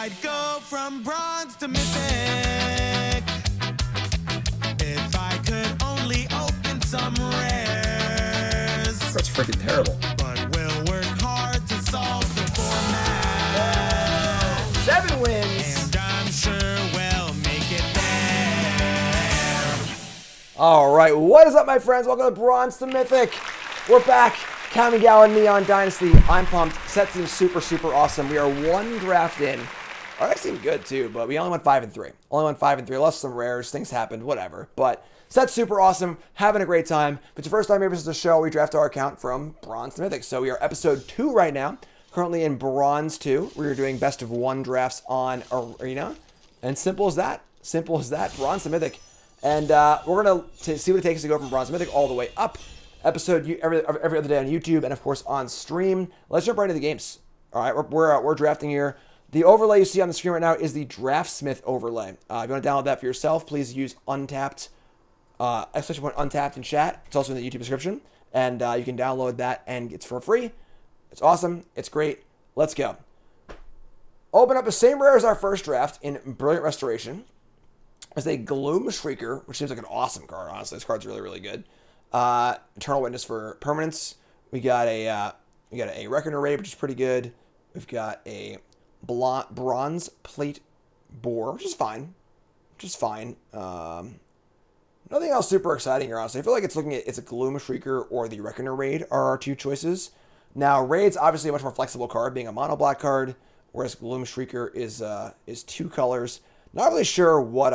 I'd go from bronze to mythic, if I could only open some rares. That's freaking terrible. But we'll work hard to solve the format. 7 wins. And I'm sure we'll make it there. All right, what is up, my friends? Welcome to Bronze to Mythic. We're back. Kamigawa Neon Dynasty. I'm pumped. Set seems super, super awesome. We are 1 draft in. Our deck seemed good too, but we only went 5 and 3. Only went 5 and 3. Lost some rares. Things happened. Whatever. But set's super awesome. Having a great time. If it's your first time here, this is the show. We draft our account from Bronze to Mythic. So we are episode 2 right now. Currently in Bronze 2. We are doing best of 1 drafts on Arena. And simple as that. Simple as that. Bronze to Mythic. And we're going to see what it takes to go from Bronze to Mythic all the way up. Episode every other day on YouTube and of course on stream. Let's jump right into the games. All right, we're drafting here. The overlay you see on the screen right now is the Draftsmith overlay. If you want to download that for yourself, please use Untapped, especially when Untapped in chat. It's also in the YouTube description, and you can download that and it's for free. It's awesome. It's great. Let's go. Open up the same rare as our first draft in Brilliant Restoration. As a Gloom Shrieker, which seems like an awesome card. Honestly, this card's really, really good. Eternal Witness for permanence. We got a Reckoner Raid, which is pretty good. We've got a Bronze Plate Boar, which is fine. Nothing else super exciting here, honestly. I feel like it's a Gloom Shrieker or the Reckoner Raid are our 2 choices. Now, Raid's obviously a much more flexible card, being a mono black card, whereas Gloom Shrieker is 2 colors. Not really sure what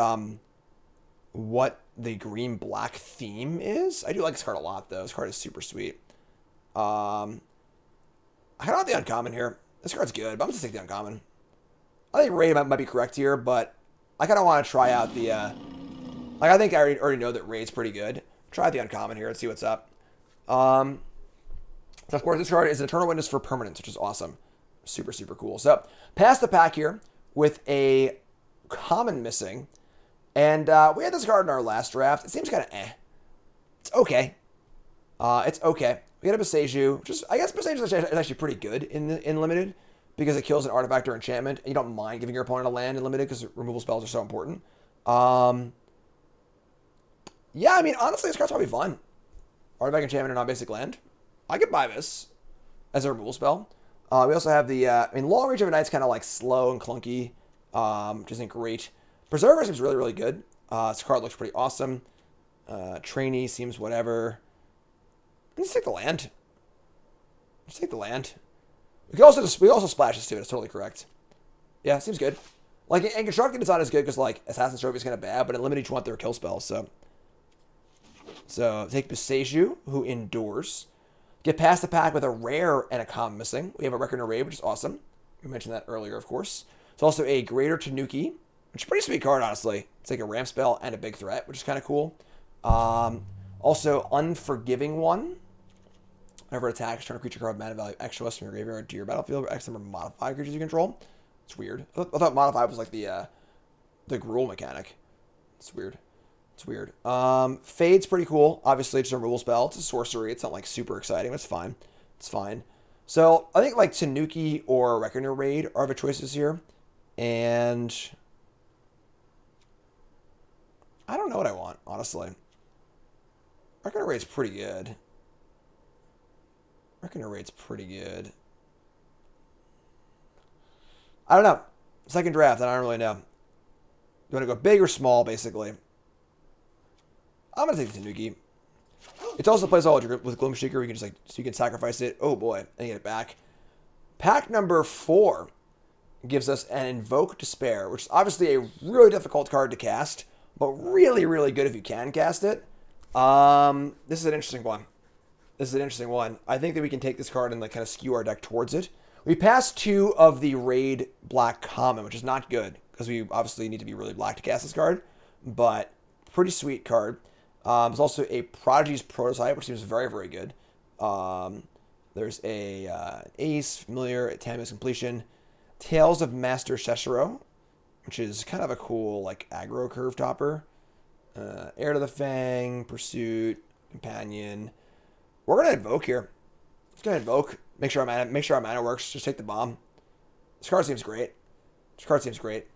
the green-black theme is. I do like this card a lot, though. This card is super sweet. I kind of want the uncommon here. This card's good, but I'm going to take the uncommon. I think Raid might be correct here, but I kind of want to try out the... I think I already know that Raid's pretty good. Try out the uncommon here and see what's up. So, of course, this card is an Eternal Witness for permanence, which is awesome. Super, super cool. So, pass the pack here with a common missing. And we had this card in our last draft. It seems kind of It's okay. It's okay. We got a Boseiju, which is, I guess Boseiju is actually pretty good in Limited because it kills an artifact or enchantment. And you don't mind giving your opponent a land in Limited because removal spells are so important. Yeah, I mean, honestly, this card's probably fun. Artifact, enchantment, or non-basic land. I could buy this as a removal spell. We also have the, Long Reach of a Knight's kind of like slow and clunky, which isn't great. Preserver seems really, really good. This card looks pretty awesome. Trainee seems whatever. Let's take the land. Let's take the land. We also splash this too. That's totally correct. Yeah, seems good. Like, and Constructed it's not as good because like Assassin's Trophy is kind of bad, but in Limited you want their kill spells. So take Boseiju, who endures. Get past the pack with a rare and a common missing. We have a Reckoner Raid, which is awesome. We mentioned that earlier, of course. It's also a Greater Tanuki, which is a pretty sweet card, honestly. It's like a ramp spell and a big threat, which is kind of cool. Also, Unforgiving One. Whenever it attacks, turn a creature card mana value extra less from your graveyard to your battlefield, or X number of modified creatures you control. It's weird. I thought modified was like the Gruul mechanic. It's weird. Fade's pretty cool. Obviously, it's a removal spell. It's a sorcery. It's not like super exciting, but it's fine. It's fine. So, I think like Tanuki or Reckoner Raid are the choices here. And I don't know what I want, honestly. Reckoner Raid's pretty good. I don't know. Second draft, I don't really know. You want to go big or small, basically? I'm going to take the Tanuki. It also plays all with Gloom Shrieker. You can just so you can sacrifice it. Oh boy, and get it back. Pack number 4 gives us an Invoke Despair, which is obviously a really difficult card to cast, but really, really good if you can cast it. This is an interesting one. I think that we can take this card and like kind of skew our deck towards it. We passed 2 of the Raid Black Common, which is not good because we obviously need to be really black to cast this card, but pretty sweet card. There's also a Prodigy's Prototype, which seems very, very good. There's a Ace, Familiar, Tammy's Completion, Tales of Master Sheshiro, which is kind of a cool like aggro curve topper. Heir to the Fang, Pursuit, Companion. We're gonna invoke here. Let's go invoke. Make sure our mana works. Just take the bomb. This card seems great. This card seems great.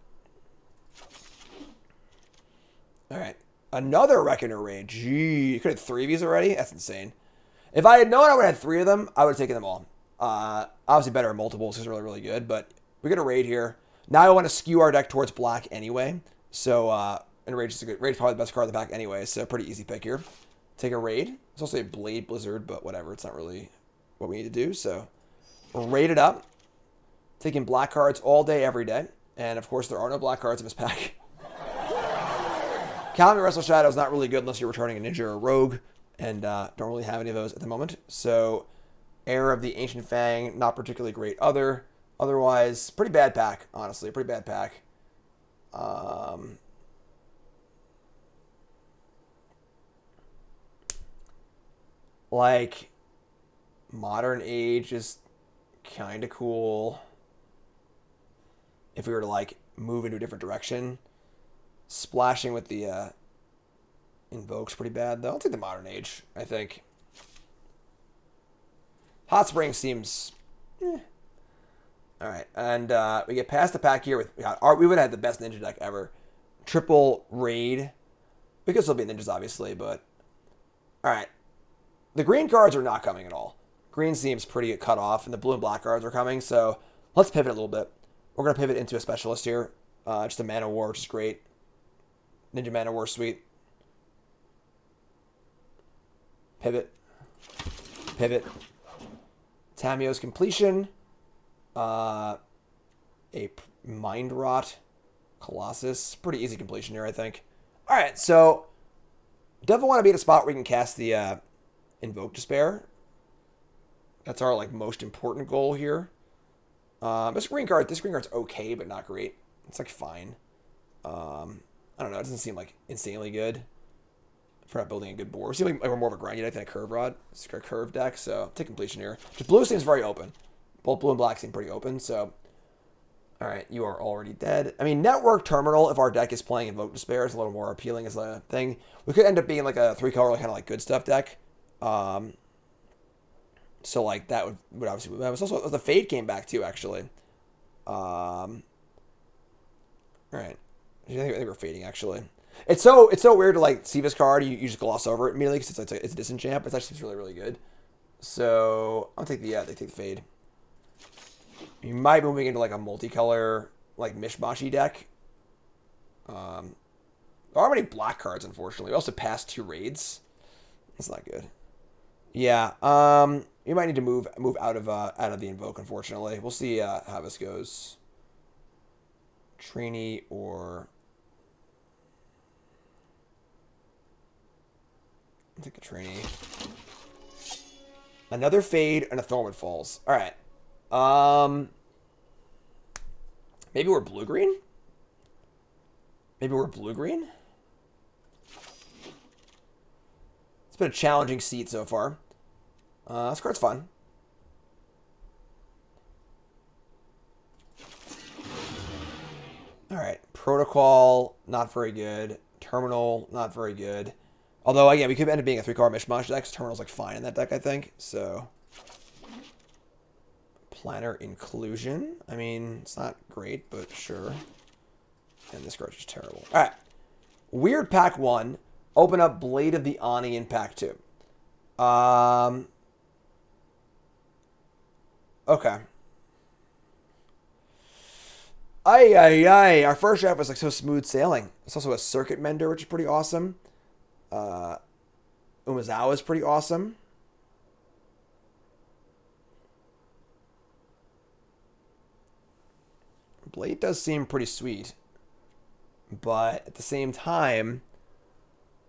All right. Another Reckoner Raid. Gee, you could have 3 of these already? That's insane. If I had known I would have had 3 of them, I would have taken them all. Obviously better in multiples because it's really, really good, but we get a Raid here. Now I want to skew our deck towards black anyway. So, and Raid is good. Raid's probably the best card in the pack anyway, so pretty easy pick here. Take a Raid. It's also a Blade Blizzard, but whatever. It's not really what we need to do, so we'll raid it up. Taking black cards all day, every day. And, of course, there are no black cards in this pack. Calamity Wrestle Shadow is not really good unless you're returning a Ninja or a Rogue, and don't really have any of those at the moment. So, Heir of the Ancient Fang, not particularly great. Otherwise, pretty bad pack, honestly. Pretty bad pack. Like, Modern Age is kind of cool. If we were to, like, move into a different direction. Splashing with the Invoke's pretty bad, though. I'll take the Modern Age, I think. Hot Spring seems... Alright, and we get past the pack here. We would have had the best Ninja deck ever. Triple Raid. We could still be Ninjas, obviously, but... Alright. The green cards are not coming at all. Green seems pretty cut off, and the blue and black cards are coming, so let's pivot a little bit. We're going to pivot into a specialist here. Just a Mana War, which is great. Ninja Mana War, sweet. Pivot. Pivot. Tamio's Completion. A Mind Rot. Colossus. Pretty easy completion here, I think. Alright, so definitely want to be at a spot where we can cast the Invoke Despair. That's our like most important goal here. This green card's okay, but not great. It's like fine. I don't know. It doesn't seem like insanely good for not building a good board. It seems like we're more of a grindy deck than a curve rod. It's a curve deck, so take completion here. Just blue seems very open. Both blue and black seem pretty open, so... Alright, you are already dead. I mean, Network Terminal, if our deck is playing Invoke Despair, is a little more appealing as a thing. We could end up being like a 3-color, kind of like good stuff deck. So, like, that would obviously... That was also... The Fade came back, too, actually. Alright. I think we're fading, actually. It's so weird to, like, see this card, you just gloss over it immediately, because it's a disenchant, but it actually seems really, really good. So, I'll take the Fade. You might be moving into, like, a multicolor, like, mishmashy deck. There aren't many black cards, unfortunately. We also passed 2 raids. That's not good. Yeah, you might need to move out of the Invoke, unfortunately. We'll see how this goes. Trini or... I'll take a Trini. Another Fade and a Thornwood Falls. Alright. Maybe we're blue-green? Maybe we're blue-green? It's been a challenging seat so far. This card's fun. Alright. Protocol, not very good. Terminal, not very good. Although, again, we could end up being a 3-card mishmash deck. Terminal's, like, fine in that deck, I think. So... Planner Inclusion. I mean, it's not great, but sure. And this card's just terrible. Alright. Weird pack 1. Open up Blade of the Ani in pack 2. Okay. Ay. Our first draft was like so smooth sailing. It's also a Circuit Mender, which is pretty awesome. Umezawa is pretty awesome. Blade does seem pretty sweet. But at the same time,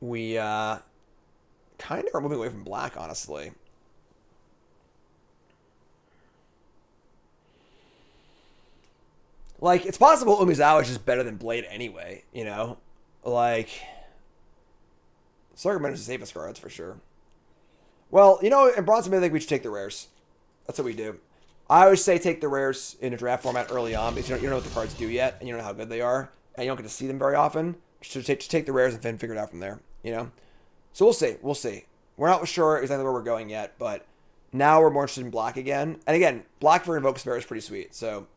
we kind of are moving away from black, honestly. Like, it's possible Umezawa is just better than Blade anyway, you know? Like, Circuit Mender's the safest cards for sure. Well, you know, in Bronze Mythic, we should take the rares. That's what we do. I always say take the rares in a draft format early on because you don't know what the cards do yet, and you don't know how good they are, and you don't get to see them very often. So just take the rares and then figure it out from there, you know? So we'll see. We'll see. We're not sure exactly where we're going yet, but now we're more interested in black again. And again, black for Invoke Despair is pretty sweet, so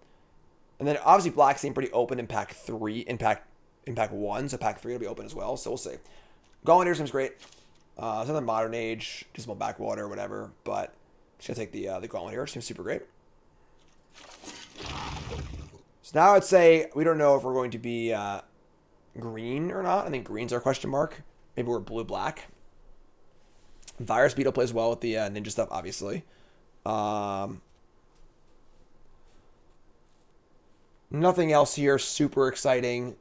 And then obviously black seemed pretty open in pack 3, in pack 1, so pack 3 will be open as well, so we'll see. Gauntlet here seems great. It's another Modern Age, Dismal Backwater, whatever, but just gonna take the Gauntlet here. It seems super great. So now I'd say we don't know if we're going to be green or not. I think green's our question mark. Maybe we're blue-black. Virus Beetle plays well with the ninja stuff, obviously. Nothing else here super exciting.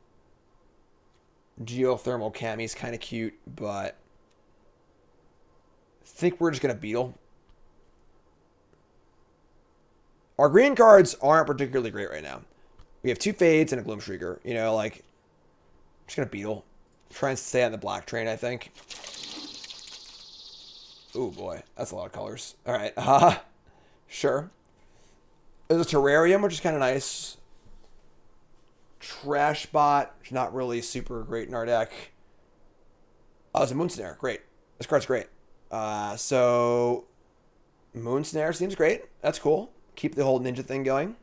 Geothermal Cammy's kind of cute, but I think we're just going to Beetle. Our green cards aren't particularly great right now. We have 2 Fades and a Gloomshrieker. You know, like, I'm just going to Beetle. Try and stay on the black train, I think. Ooh, boy. That's a lot of colors. All right. Sure. There's a Terrarium, which is kind of nice. Trash Bot, which is not really super great in our deck. Oh, it's a Moonsnare. Great. This card's great. So, Moonsnare seems great. That's cool. Keep the whole ninja thing going.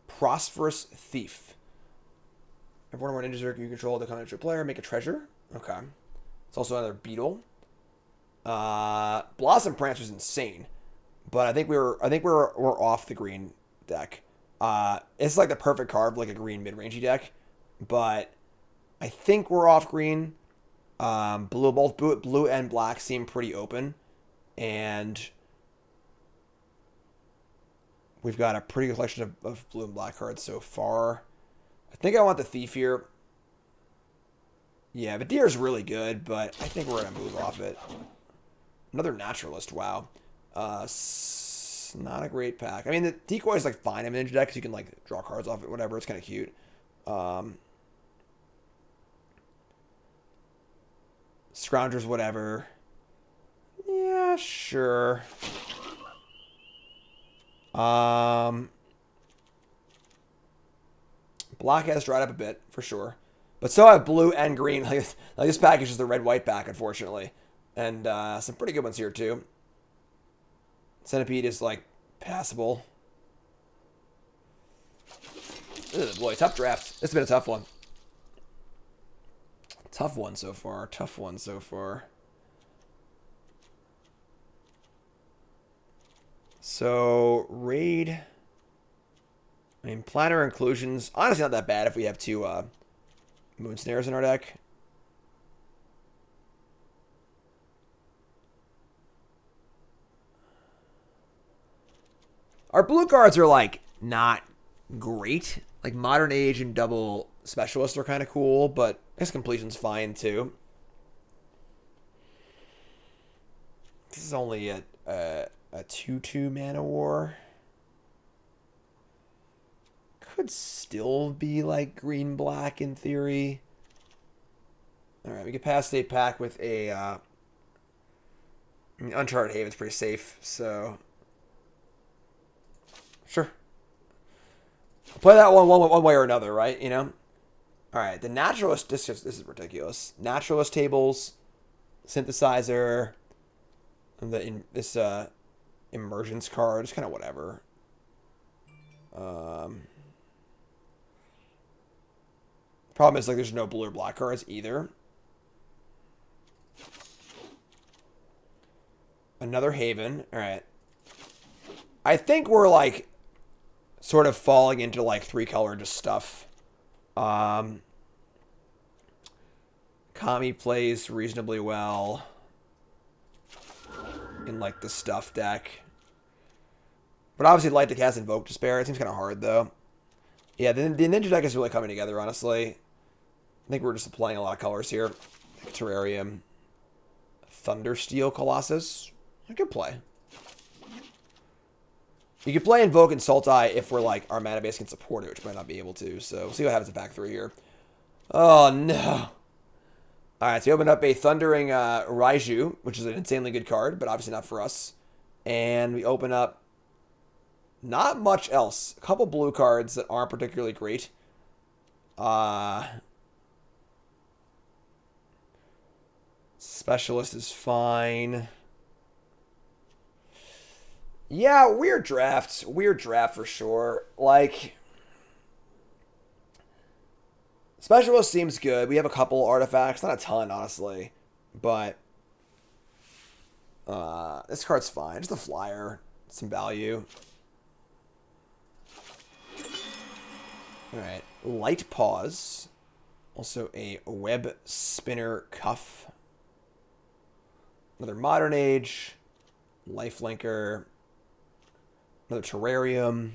Prosperous Thief. If one of our ninjas you control the content of your player, make a treasure. Okay. It's also another Beetle. Blossom Prancer is insane, but I think we're off the green deck. It's like the perfect card, like a green mid-rangey deck, but I think we're off green. Both blue and black seem pretty open, and we've got a pretty good collection of blue and black cards so far. I think I want the Thief here. Yeah, Vidir is really good, but I think we're going to move off it. Another Naturalist, wow. Not a great pack. I mean, the Decoy is like fine in Ninja deck because you can like draw cards off it, whatever. It's kind of cute. Scroungers, whatever. Yeah, sure. Black has dried up a bit, for sure. But so have blue and green. Like this pack is just the red-white pack, unfortunately. And some pretty good ones here, too. Centipede is, like, passable. Ugh, boy, tough draft. This has been a tough one. Tough one so far. Tough one so far. So, raid. I mean, Planar Inclusions. Honestly, not that bad if we have 2 Moonsnares in our deck. Our blue cards are, like, not great. Like, Modern Age and Double Specialist are kind of cool, but his completion's fine, too. This is only a 2/2 Mana War. Could still be, like, green-black in theory. Alright, we can pass a pack with a... I mean, Uncharted Haven's pretty safe, so... Sure. Play that one way or another, right? You know? Alright, the Naturalist... This is ridiculous. Naturalist tables, Synthesizer, and this Emergence card. It's kind of whatever. Problem is, like, there's no blue or black cards either. Another Haven. Alright. I think we're, like, sort of falling into, like, 3-color just stuff. Kami plays reasonably well in, like, the stuff deck. But obviously, Light to cast Invoke Despair. It seems kind of hard, though. Yeah, the Ninja deck is really coming together, honestly. I think we're just playing a lot of colors here. Like Terrarium. Thundersteel Colossus. I could play. You could play Invoke and Sultai if we're like our mana base can support it, which might not be able to. So we'll see what happens in pack 3 here. Oh no. Alright, so we opened up a Thundering Raiju, which is an insanely good card, but obviously not for us. And we open up not much else. A couple blue cards that aren't particularly great. Specialist is fine. Yeah, weird draft. Weird draft for sure. Like, Specialist seems good. We have a couple artifacts. Not a ton, honestly. But this card's fine. Just a flyer. Some value. Alright. Light Pause. Also a Web Spinner Cuff. Another Modern Age. Lifelinker. Another Terrarium.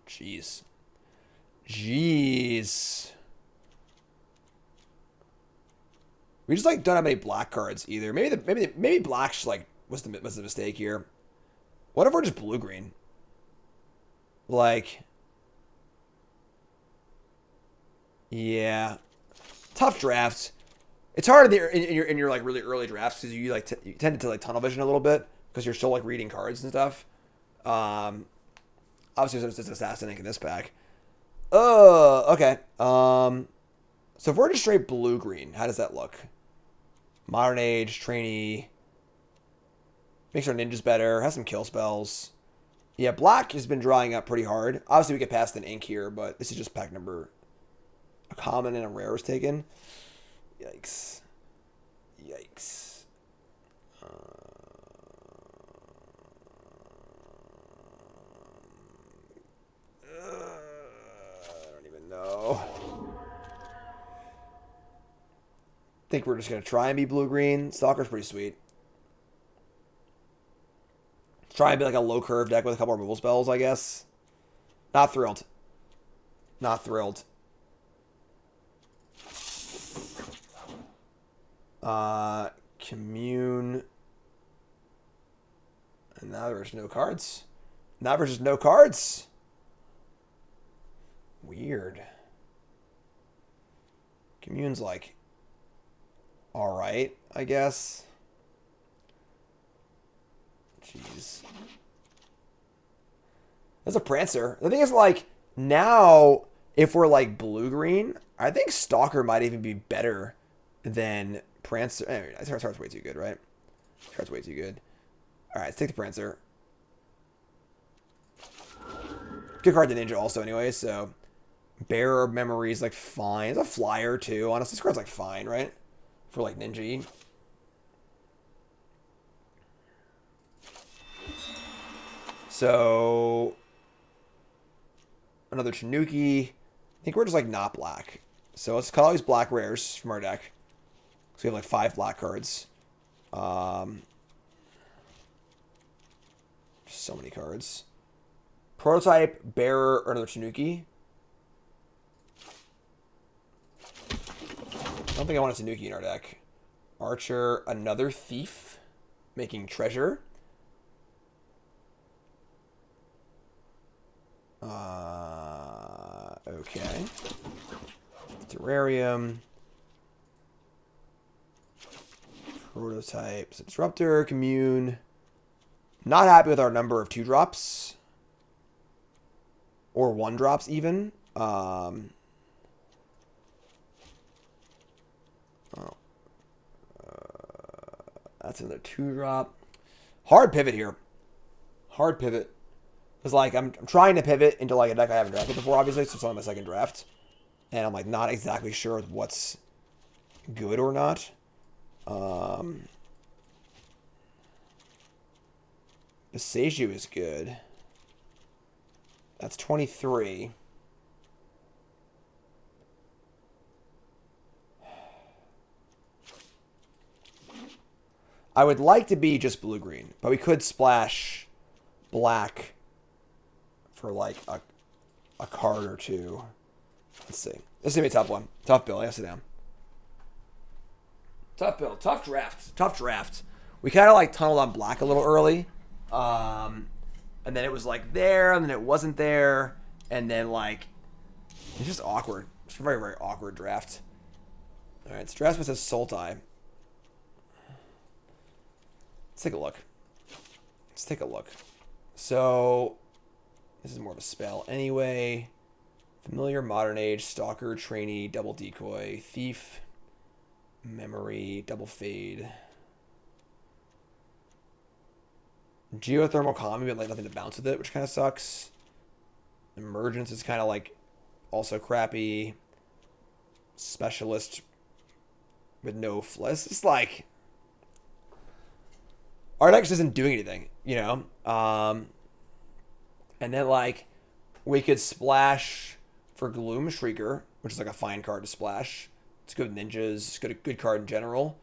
Jeez. Jeez. We just like don't have any black cards either. Maybe black like was the mistake here. What if we're just blue green? Like, yeah, tough drafts. It's hard in your like really early drafts because you like you tend to like tunnel vision a little bit because you're still like reading cards and stuff. Obviously there's just Assassin Ink in this pack. Oh, okay. So if we're just straight blue green, how does that look? Modern Age, Trainee. Makes our ninjas better. Has some kill spells. Yeah, black has been drying up pretty hard. Obviously we get past an ink here, but this is just pack number. A common and a rare was taken. Yikes. Yikes. I don't even know. Think we're just going to try and be blue-green. Stalker's pretty sweet. Try and be like a low curve deck with a couple removal spells, I guess. Not thrilled. Not thrilled. Commune. And now there's no cards. Now there's just no cards. Weird. Commune's like alright, I guess. Jeez. That's a Prancer. The thing is, like, now, if we're, like, blue-green, I think Stalker might even be better than Prancer. Anyway, this card's way too good, right? This card's way too good. Alright, let's take the Prancer. Good card to Ninja also, anyway, so... Bearer of Memory is, like, fine. It's a flyer, too. Honestly, this card's, like, fine, right? For, like, Ninja. So, another Tanuki. I think we're just like not black. So let's cut all these black rares from our deck. So we have like 5 black cards. So many cards. Prototype, Bearer, or another Tanuki. I don't think I want a Tanuki in our deck. Archer, another Thief, making Treasure. Okay. Terrarium. Prototypes. Disruptor. Commune. Not happy with our number of 2-drops. Or 1-drops even. That's another 2-drop. Hard pivot here. Hard pivot. Because, like, I'm trying to pivot into, like, a deck I haven't drafted before, obviously, so it's only my second draft. And I'm, like, not exactly sure what's good or not. Beseiju is good. That's 23. I would like to be just blue-green, but we could splash black for like a card or two. Let's see. This is going to be a tough one. Tough build. I gotta sit down. Tough build. Tough draft. Tough draft. We kind of like tunneled on black a little early. And then it was like there, and then it wasn't there. And then like, it's just awkward. It's a very, very awkward draft. All right, so draft says Sultai. Let's take a look. Let's take a look. So, this is more of a spell anyway. Familiar, Modern Age, Stalker, Trainee, Double Decoy, Thief, Memory, Double Fade. Geothermal Calm, but like nothing to bounce with it, which kind of sucks. Emergence is kind of like also crappy. Specialist with no fliss. It's like our deck just isn't doing anything, you know? And then like we could splash for Gloom Shrieker, which is like a fine card to splash. It's good with ninjas, it's good card in general.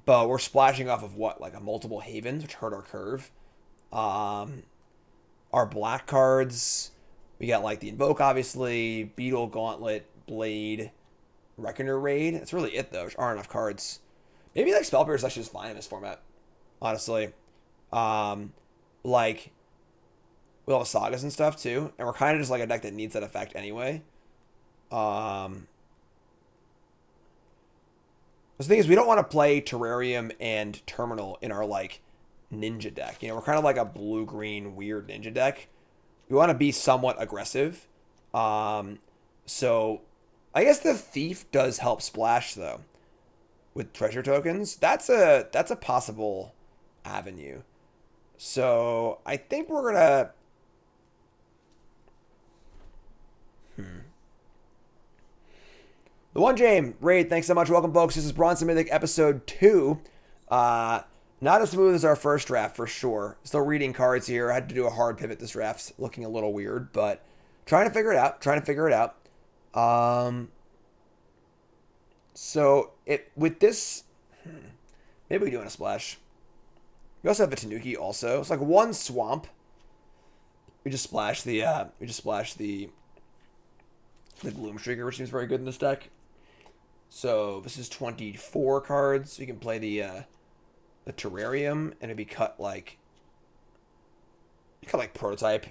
But we're splashing off of what? Like a multiple havens, which hurt our curve. Our black cards, we got like the Invoke, obviously, Beetle, Gauntlet, Blade, Reckoner Raid. That's really it, though. There aren't enough cards. Maybe like Spell Pierce is actually just fine in this format, honestly. Like, with all the sagas and stuff, too. And we're kind of just like a deck that needs that effect anyway. The thing is, we don't want to play Terrarium and Terminal in our, like, ninja deck. You know, we're kind of like a blue-green weird ninja deck. We want to be somewhat aggressive. So I guess the Thief does help splash, though, with treasure tokens. That's a possible avenue. So I think we're gonna The One James Raid, thanks so much. Welcome, folks. This is Bronson Mythic episode 2. Not as smooth as our first draft, for sure. Still reading cards here. I had to do a hard pivot. This draft's looking a little weird, but trying to figure it out. So with this, maybe we do want to splash. We also have a Tanuki also. It's like one swamp. We just splash the Gloom Shrieker, which seems very good in this deck. So this is 24 cards. So you can play the Terrarium, and it'd be cut like Prototype.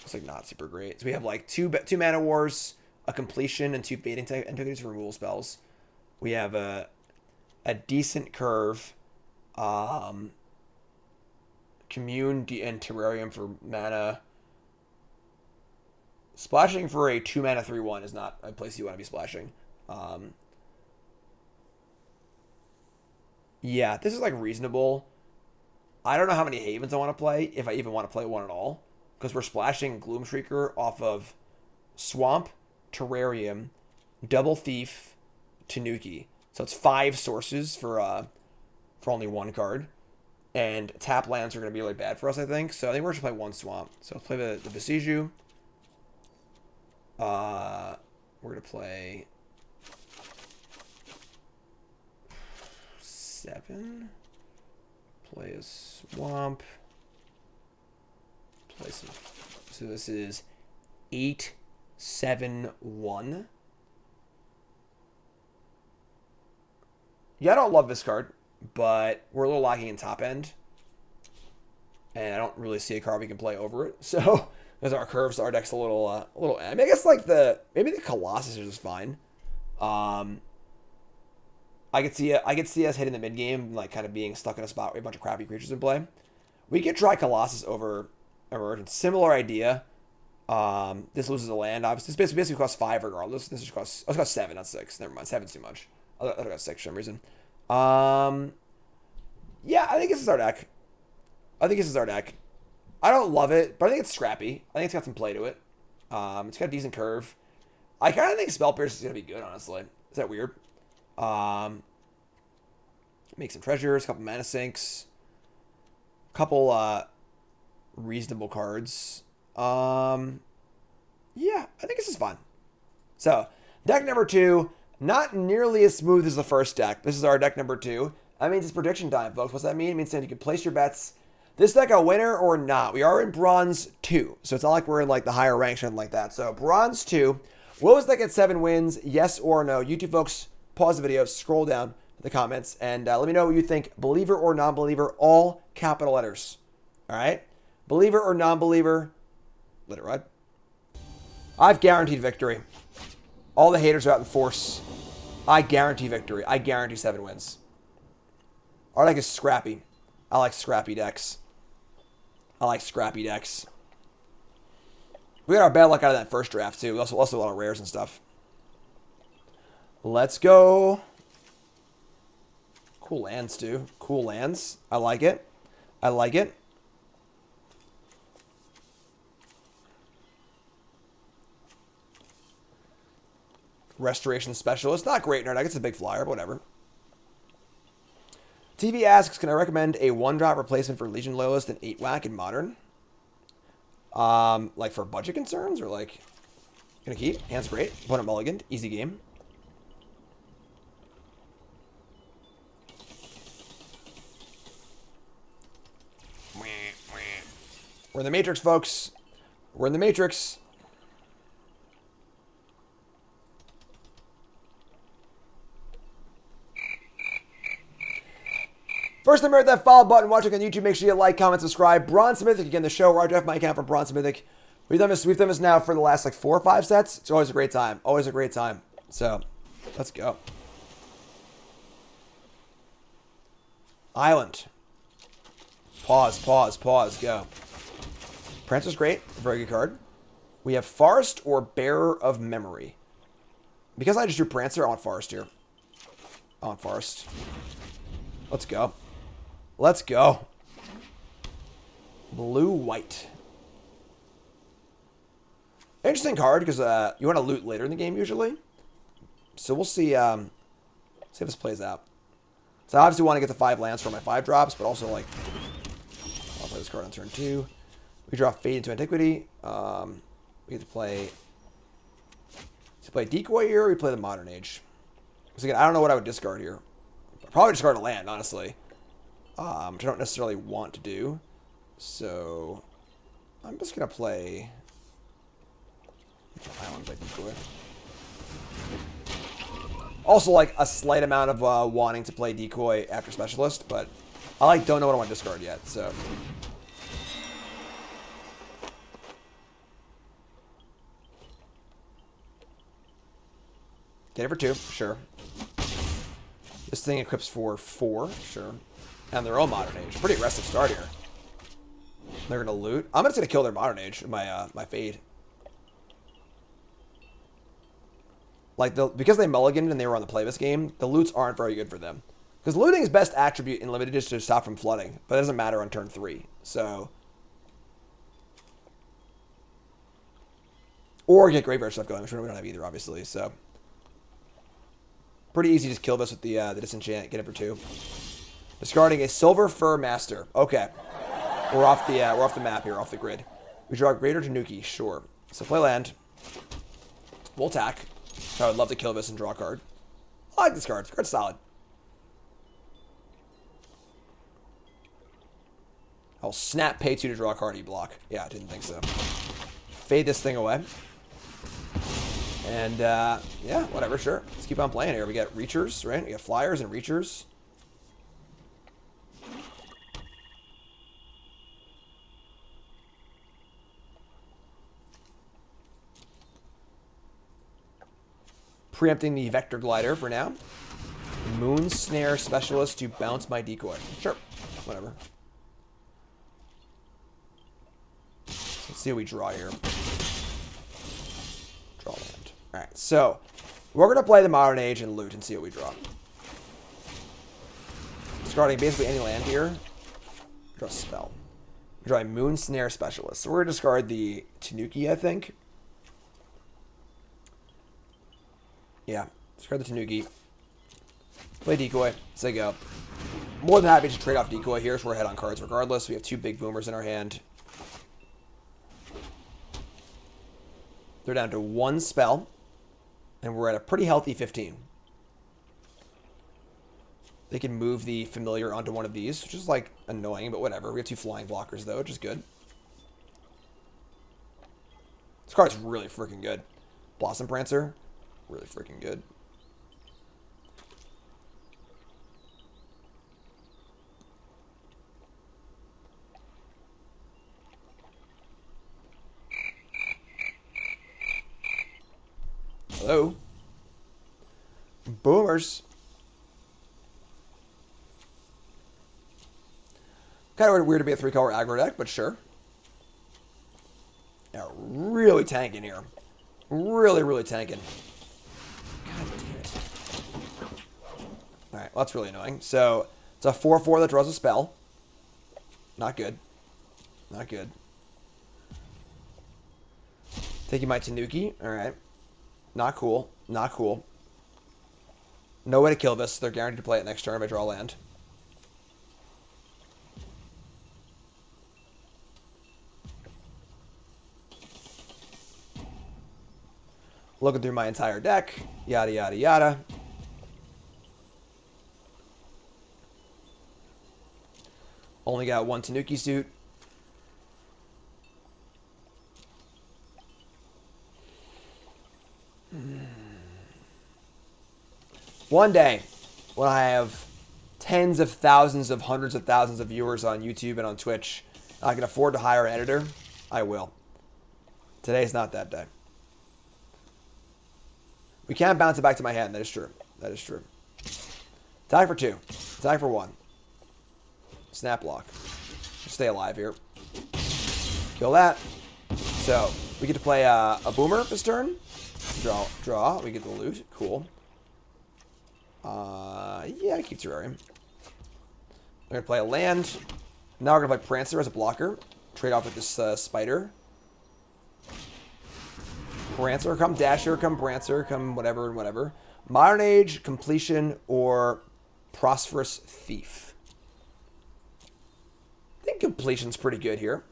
It's like not super great. So we have like two Mana Wars, a Completion, and 2 Fading tokens for removal spells. We have a decent curve, Commune and Terrarium for mana. Splashing for a 2 mana 3/1 is not a place you want to be splashing. Yeah, this is like reasonable. I don't know how many Havens I want to play, if I even want to play one at all, because we're splashing Gloom Shrieker off of Swamp, Terrarium, Double Thief, Tanuki. So it's 5 sources for only 1 card. And tap lands are going to be really bad for us, I think. So I think we're just going to play 1 Swamp. So let's play the Besiju. We're going to play 7. Play a Swamp. Play some. So this is 8, 7, 1. Yeah, I don't love this card, but we're a little lacking in top end. And I don't really see a card we can play over it. So, as our curves, our deck's a little. I mean, I guess like maybe the Colossus is just fine. I could see us hitting the mid game, like kind of being stuck in a spot where a bunch of crappy creatures in play. We could try Colossus over Emergence. Similar idea. This loses a land. Obviously, this basically costs 5 regardless. This just costs 7, not 6. Never mind, 7's too much. I thought it got 6 for some reason. Yeah, I think this is our deck. I don't love it, but I think it's scrappy. I think it's got some play to it. It's got a decent curve. I kind of think Spell Pierce is going to be good, honestly. Is that weird? Make some treasures, a couple mana sinks, a couple reasonable cards. Yeah, I think this is fun. So, deck number 2, not nearly as smooth as the first deck. This is our deck number 2. That means it's prediction time, folks. What's that mean? It means that you can place your bets. This deck a winner or not? We are in Bronze 2, so it's not like we're in like the higher ranks or anything like that. So, Bronze 2. Will this deck get 7 wins? Yes or no? YouTube folks, pause the video, scroll down to the comments, and let me know what you think. Believer or non-believer, all capital letters. All right? Believer or non-believer, let it ride. I've guaranteed victory. All the haters are out in force. I guarantee victory. I guarantee 7 wins. Our deck is scrappy. I like scrappy decks. We got our bad luck out of that first draft, too. We also lost a lot of rares and stuff. Let's go. Cool lands, too. Cool lands. I like it. I like it. Restoration Specialist. Not great, nerd. I guess it's a big flyer, but whatever. TV asks, can I recommend a 1-drop replacement for Legion Loyalist and 8-whack in Modern? Like for budget concerns, or like... Gonna keep. Hand's great. Opponent mulliganed. Easy game. We're in the Matrix, folks. We're in the Matrix. First, remember that follow button. Watching on YouTube, make sure you like, comment, subscribe. Bronze Mythic, again, the show where I draft my account from Bronze Mythic. We've done this now for the last like 4 or 5 sets. It's always a great time. Always a great time. So, let's go. Island. Pause, pause, pause, go. Prancer's great. Very good card. We have Forest or Bearer of Memory. Because I just drew Prancer, I want Forest here. I want Forest. Let's go. Let's go. Blue-white. Interesting card, because you want to loot later in the game, usually. So we'll see, see if this plays out. So I obviously want to get the 5 lands for my 5 drops, but also, like, I'll play this card on turn 2. We draw Fade into Antiquity. We get to play... Decoy here, or we play the Modern Age. Because, again, I don't know what I would discard here. I'd probably discard a land, honestly. Which I don't necessarily want to do. So, I'm just going to play... Island by Decoy. Also, like, a slight amount of wanting to play Decoy after Specialist, but I, like, don't know what I want to discard yet, so... Get it for 2, sure. This thing equips for 4, sure. And their own Modern Age. Pretty aggressive start here. They're gonna loot. I'm just gonna kill their Modern Age, my Fade. Like, because they mulliganed and they were on the play this game, the loots aren't very good for them. Because looting's best attribute in Limited is to stop from flooding, but it doesn't matter on turn 3. So... Or get graveyard stuff going, which we don't have either, obviously, so... Pretty easy to just kill this with the disenchant, get it for 2. Discarding a Silver Fur Master. Okay. We're off the map here, off the grid. We draw Greater Tanuki, sure. So play land. We'll attack. So I would love to kill this and draw a card. I like this card. This card's solid. I'll snap pay 2 to draw a card, you block. Yeah, I didn't think so. Fade this thing away. And, yeah, whatever, sure. Let's keep on playing here. We got Reachers, right? We got Flyers and Reachers. Preempting the Vector Glider for now. Moon Snare Specialist to bounce my Decoy. Sure, whatever. Let's see what we draw here. Draw land. Alright, so we're going to play the Modern Age and loot and see what we draw. Discarding basically any land here. Draw a spell. Draw a Moon Snare Specialist. So we're going to discard the Tanuki, I think. Yeah, discard the Tanuki. Play Decoy. Say go. More than happy to trade off Decoy here, so we're ahead on cards regardless. We have 2 big boomers in our hand. They're down to 1 spell. And we're at a pretty healthy 15. They can move the Familiar onto one of these, which is, like, annoying, but whatever. We have 2 flying blockers, though, which is good. This card's really freaking good. Blossom Prancer. Really freaking good. Hello. Boomers. Kind of weird to be a 3-color aggro deck, but sure. Yeah, really tanking here. Really, really tanking. God damn it. Alright, well, that's really annoying. So, it's a 4/4 that draws a spell. Not good. Not good. Taking my Tanuki. Alright. Not cool. Not cool. No way to kill this. They're guaranteed to play it next turn if I draw land. Looking through my entire deck. Yada, yada, yada. Only got one Tanuki suit. One day, when I have tens of thousands of hundreds of thousands of viewers on YouTube and on Twitch, I can afford to hire an editor, I will. Today's not that day. We can't bounce it back to my hand. That is true. That is true. Attack for 2. Attack for 1. Snap block. Stay alive here. Kill that. So, we get to play a boomer this turn. Draw. We get the loot. Cool. Yeah, keep Terrarium. We're going to play a land. Now we're going to play Prancer as a blocker. Trade off with this Spider. Prancer, come Dasher, come Prancer, come whatever and whatever. Modern Age, Completion, or Prosperous Thief. I think Completion's pretty good here.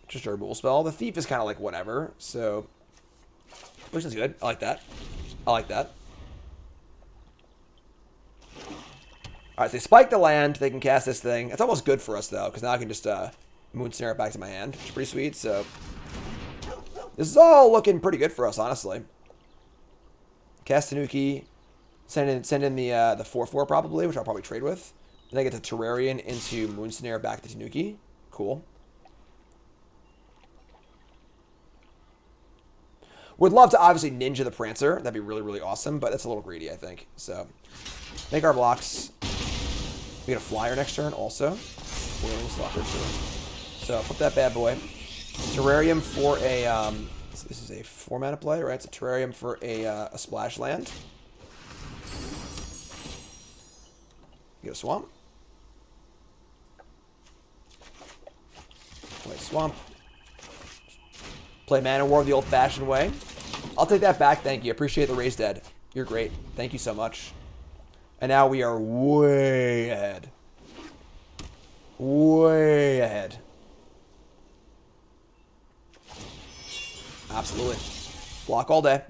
Just a removal spell. The Thief is kind of like whatever, so Completion's good. I like that. I like that. Alright, so they spike the land. They can cast this thing. It's almost good for us, though, because now I can just Moon Snare it back to my hand, which is pretty sweet, so this is all looking pretty good for us, honestly. Cast Tanuki. Send in the 4/4 probably, which I'll probably trade with. Then I get the Terrarian into Moon Snare back to Tanuki. Cool. Would love to obviously Ninja the Prancer. That'd be really, really awesome, but that's a little greedy, I think. So, make our blocks. We get a flyer next turn also. So, flip that bad boy. Terrarium for a, this is a 4-mana play, right? It's a Terrarium for a splash land. Get a swamp. Play swamp. Play Mana War the old-fashioned way. I'll take that back, thank you. Appreciate the raise dead. You're great. Thank you so much. And now we are way ahead. Way ahead. Absolutely. Block all day.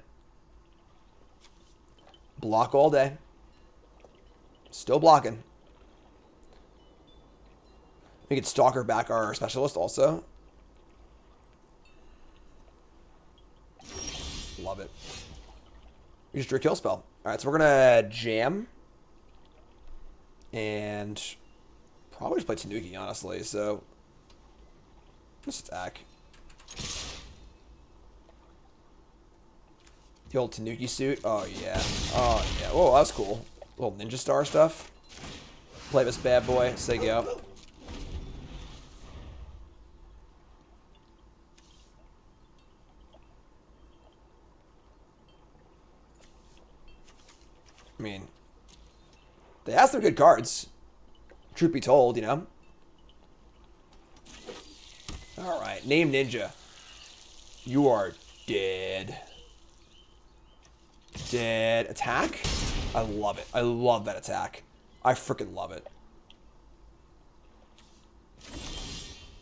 Block all day. Still blocking. We could Stalker back our specialist also. Love it. We just drew a kill spell. Alright, so we're going to jam. And probably just play Tanuki, honestly. So, let's attack. The old Tanuki suit. Oh, yeah. Oh, yeah. Oh, that was cool. Little Ninja Star stuff. Play this bad boy. Say go. I mean, they have some good cards. Truth be told, you know. Alright, name Ninja. You are dead. Dead. Attack? I love it. I love that attack. I freaking love it.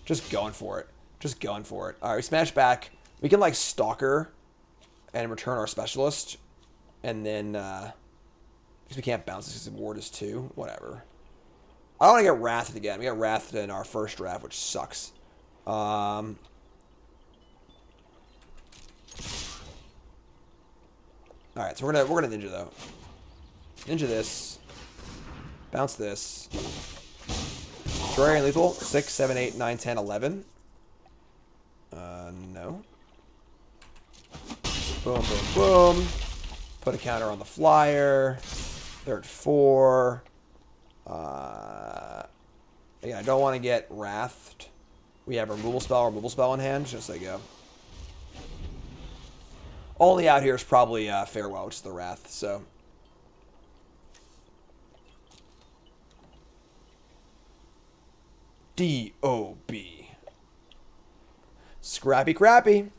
Just going for it. Just going for it. Alright, we smash back. We can, like, Stalker and return our specialist. And then, because we can't bounce this because the ward is 2. Whatever. I don't want to get Wrathed again. We got Wrathed in our first draft, which sucks. Alright, so we're gonna Ninja though. Ninja this. Bounce this. Terrarian lethal. 6, 7, 8, 9, 10, 11. No. Boom, boom, boom. Put a counter on the flyer. They're at 4. Yeah, I don't want to get Wrathed. We have a removal spell in hand. Just like go. Only out here is probably Farewell, which is the Wrath, so. D-O-B. Scrappy crappy.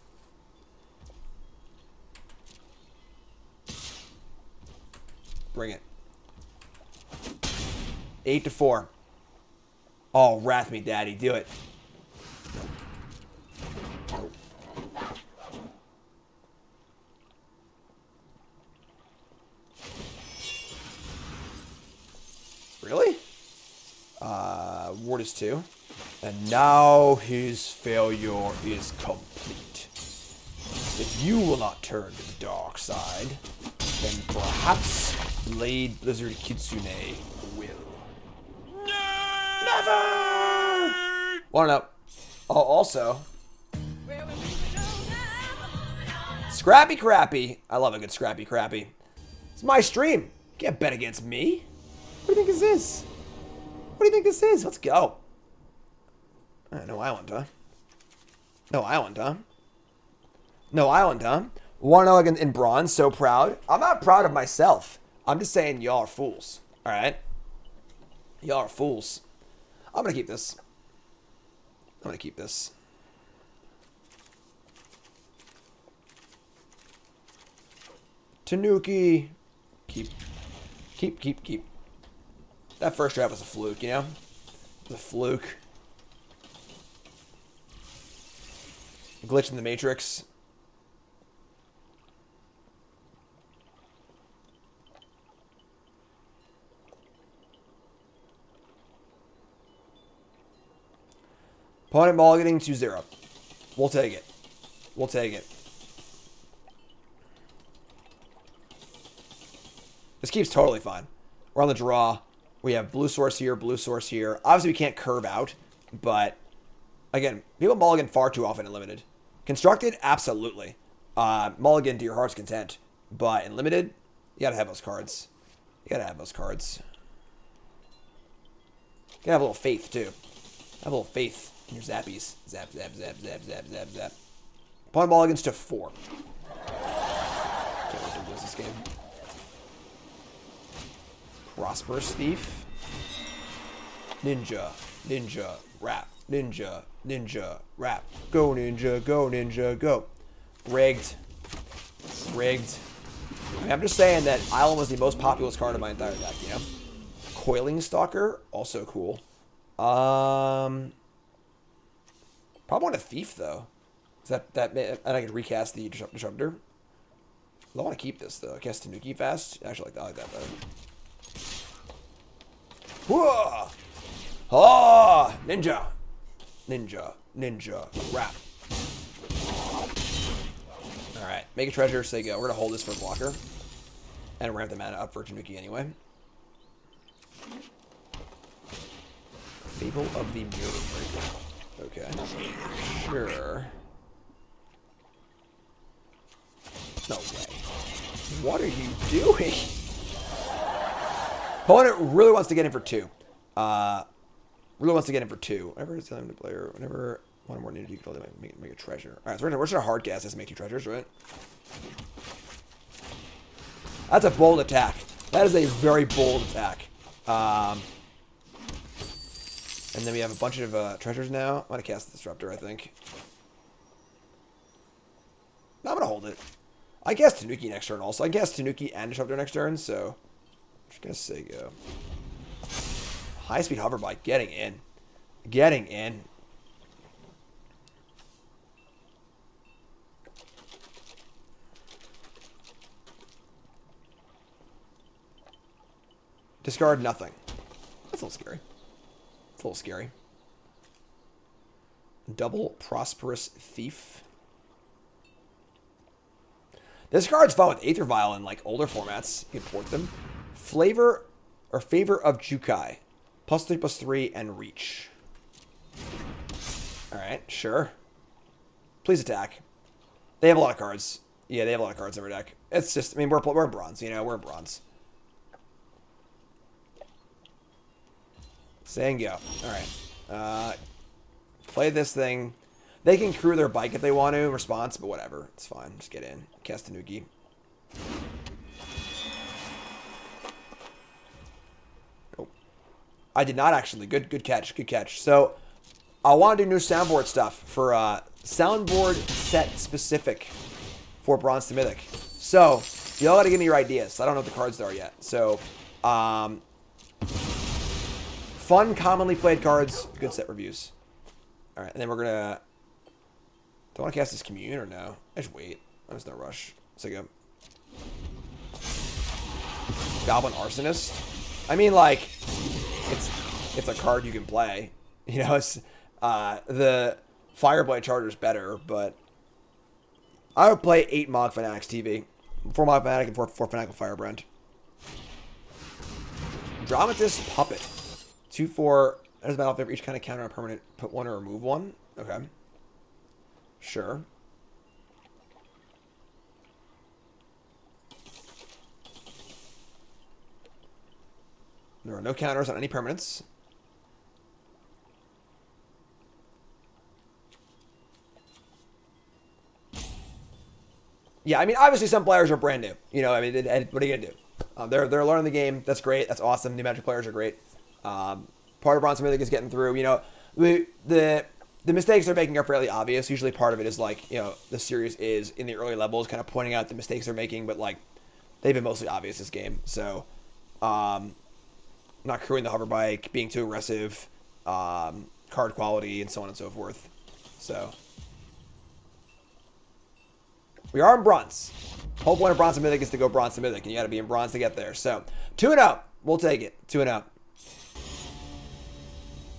Bring it. 8-4. Oh, wrath me, daddy. Do it. Really? Ward is 2. And now his failure is complete. If you will not turn to the dark side, then perhaps Blade Blizzard Kitsune will. Never! One up. Oh, also. Scrappy Crappy. I love a good Scrappy Crappy. It's my stream. You can't bet against me. What do you think this is? What do you think this is? Let's go. No island, huh? No island, huh? No island, huh? 1-0 in bronze. So proud. I'm not proud of myself. I'm just saying y'all are fools. All right? Y'all are fools. I'm going to keep this. I'm going to keep this. Tanuki. Keep. That first draft was a fluke, you know? It was a fluke. Glitch in the Matrix. Opponent mulliganing 2-0. We'll take it. We'll take it. This keeps totally fine. We're on the draw. We have blue source here, blue source here. Obviously, we can't curve out, but again, people mulligan far too often in limited. Constructed, absolutely. Mulligan to your heart's content. But in limited, you gotta have those cards. You gotta have those cards. You gotta have a little faith, too. Have a little faith in your zappies. Zap, zap, zap, zap, zap, zap, zap. Opponent mulligans to 4. Can't wait to lose this game. Prosperous Thief. Ninja. Ninja. Rap. Ninja. Ninja. Rap. Go, ninja. Go, ninja. Go. Rigged. Rigged. I mean, I'm just saying that Island was the most populous card in my entire deck, you know? Coiling Stalker. Also cool. Probably want a Thief, though. And I could recast the Disruptor. I want to keep this, though. I cast Tanuki fast. Actually, I like that better. Whoa! Oh! Ninja! Ninja. Ninja. Rap. Alright. Make a treasure, say go. We're going to hold this for a blocker. And we're going to have the mana up for Tanuki anyway. Fable of the Mirror. Okay. Sure. No way. What are you doing? Opponent really wants to get in for 2. Really wants to get in for 2. Whenever it's time to play, or whenever one or more needed, you can only make a treasure. Alright, so we're just gonna hard cast this and make 2 treasures, right? That's a bold attack. That is a very bold attack. And then we have a bunch of treasures now. I'm gonna cast the Disruptor, I think. No, I'm gonna hold it. I guess Tanuki next turn also. I guess Tanuki and Disruptor next turn, so I'm just gonna say go. High speed hover bike, getting in. Getting in. Discard nothing. That's a little scary. It's a little scary. Double Prosperous Thief. This card's fun with Aether Vial in like older formats. You can port them. Favor of Jukai. +3/+3 and reach. Alright, sure. Please attack. They have a lot of cards. Yeah, they have a lot of cards in their deck. It's just, I mean, we're in bronze, you know, we're in bronze. Saying go. Alright. Play this thing. They can crew their bike if they want to in response, but whatever. It's fine. Just get in. Cast Tanuki. Oh. I did not actually. Good catch. Good catch. So, I want to do new soundboard stuff for soundboard set specific for Bronze to Mythic. So, y'all got to give me your ideas. I don't know what the cards are yet. So, fun, commonly played cards, good set reviews. All right, and then we're gonna. Do I want to cast this Commune or no? I just wait. There's no rush. It's like a Goblin Arsonist. I mean, like, it's a card you can play. You know, it's the Fireblade Charger's better, but I would play 8 Mog Fanatics TV. 4 Mog Fanatic and 4 Fanatical Firebrand. Dramatist Puppet. 2/4. As a battlefield for each kind of counter on a permanent, put one or remove one. Okay. Sure. There are no counters on any permanents. Yeah, I mean, obviously some players are brand new. You know, I mean, what are you gonna do? They're learning the game. That's great. That's awesome. New Magic players are great. Part of Bronze Mythic is getting through. You know, the mistakes they're making are fairly obvious. Usually, part of it is like, you know, the series is in the early levels, kind of pointing out the mistakes they're making, but like they've been mostly obvious this game. So, not crewing the hover bike, being too aggressive, card quality, and so on and so forth. So. We are in bronze. Whole point of Bronze to Mythic is to go Bronze to Mythic, and you got to be in bronze to get there. So, 2-0. We'll take it. 2-0.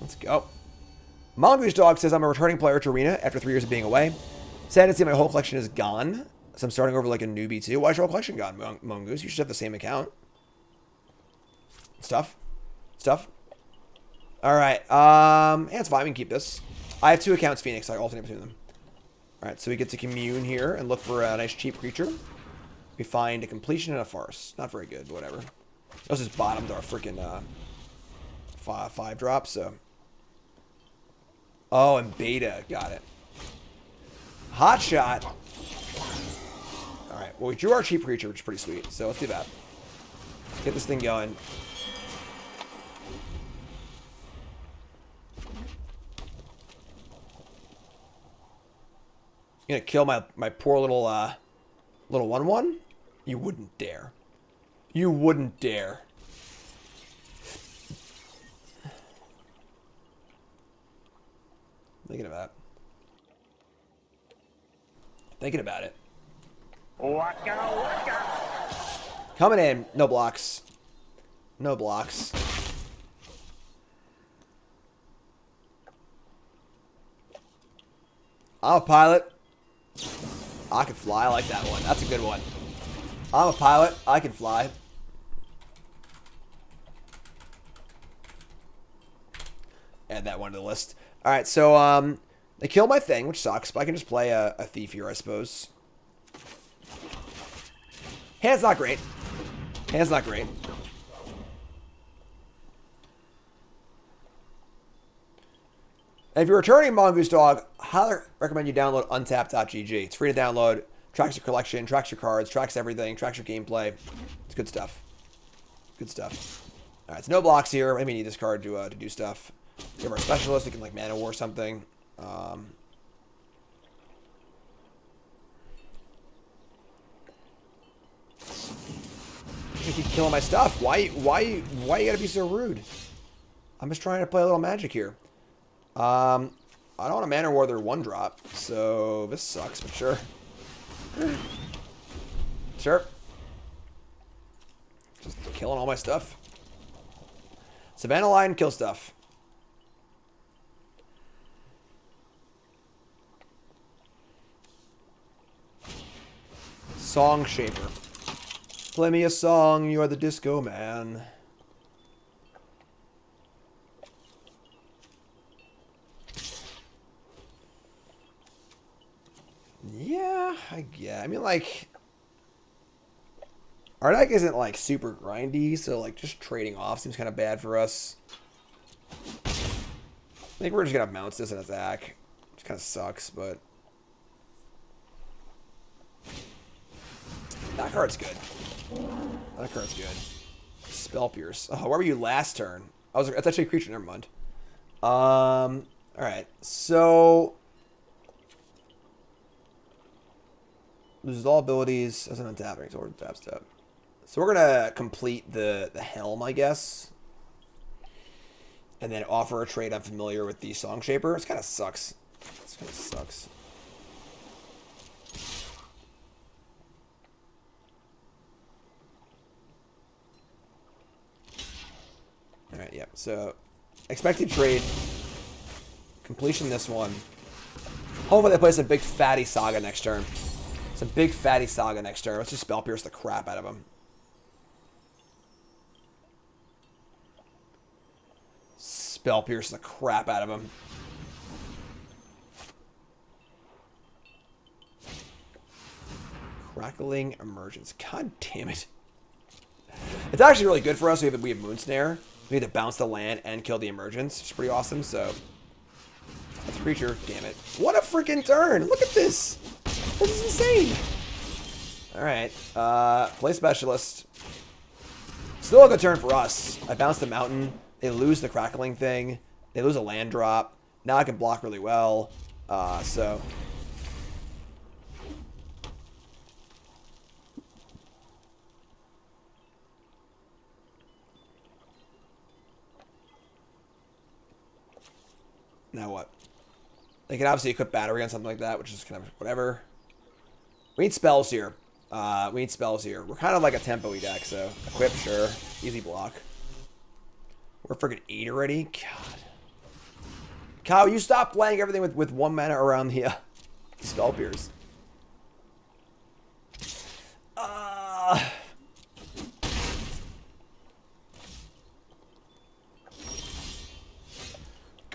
Let's go. Mongoose Dog says, I'm a returning player to Arena after 3 years of being away. Sad to see my whole collection is gone. So I'm starting over like a newbie too. Why is your whole collection gone, Mongoose? You should have the same account. Stuff. Alright. Yeah, it's fine. We can keep this. I have 2 accounts, Phoenix. I alternate between them. Alright, so we get to commune here and look for a nice cheap creature. We find a completion and a farce. Not very good, but whatever. Those just bottomed our freaking 5 drops, so. Oh, and beta. Got it. Hot shot. Alright, well, we drew our cheap creature, which is pretty sweet. So let's do that. Get this thing going. You gonna kill my poor little 1/1? You wouldn't dare. You wouldn't dare. Thinking about it. Waka waka. Coming in. No blocks. No blocks. I'm a pilot. I can fly. I like that one. That's a good one. I'm a pilot. I can fly. Add that one to the list. Alright, so, they kill my thing, which sucks, but I can just play a thief here, I suppose. Hand's not great. Hand's not great. And if you're returning Mongoose Dog, I highly recommend you download untap.gg. It's free to download. Tracks your collection, tracks your cards, tracks everything, tracks your gameplay. It's good stuff. Good stuff. Alright, so no blocks here. Maybe need this card to do stuff. We have our specialist. We can like mana war something. You keep killing my stuff. Why you gotta be so rude? I'm just trying to play a little Magic here. I don't want to mana war their 1-drop, so this sucks, but sure. Sure. Just killing all my stuff. Savannah Line, kill stuff. Song Shaper. Play me a song, you are the disco man. Yeah, I mean, like, our deck isn't, like, super grindy, so, like, just trading off seems kind of bad for us. I think we're just going to bounce this and attack. Just kind of sucks, but that card's good. That card's good. Spell Pierce. Oh, where were you last turn? That's actually a creature. Never mind. All right. So loses all abilities. Doesn't untap. Or tap step. So we're gonna complete the helm, I guess, and then offer a trade. I'm familiar with the Song Shaper. It kind of sucks. It kind of sucks. All right, yeah. So expected trade completion. This one. Hopefully they play some big fatty saga next turn. Some big fatty saga next turn. Let's just Spell Pierce the crap out of him. Spell Pierce the crap out of him. Crackling Emergence. God damn it. It's actually really good for us. We have Moonsnare. We need to bounce the land and kill the Emergence. It's pretty awesome, so. That's a creature. Damn it. What a freaking turn. Look at this. This is insane. Alright. Play Specialist. Still a good turn for us. I bounced the Mountain. They lose the Crackling thing. They lose a land drop. Now I can block really well. So. Now what? They can obviously equip Battery on something like that, which is kind of whatever. We need spells here. We need spells here. We're kind of like a tempo-y deck, so equip, sure. Easy block. We're freaking 8 already? God. Kyle, you stop playing everything with 1 mana around the Spell Pierce.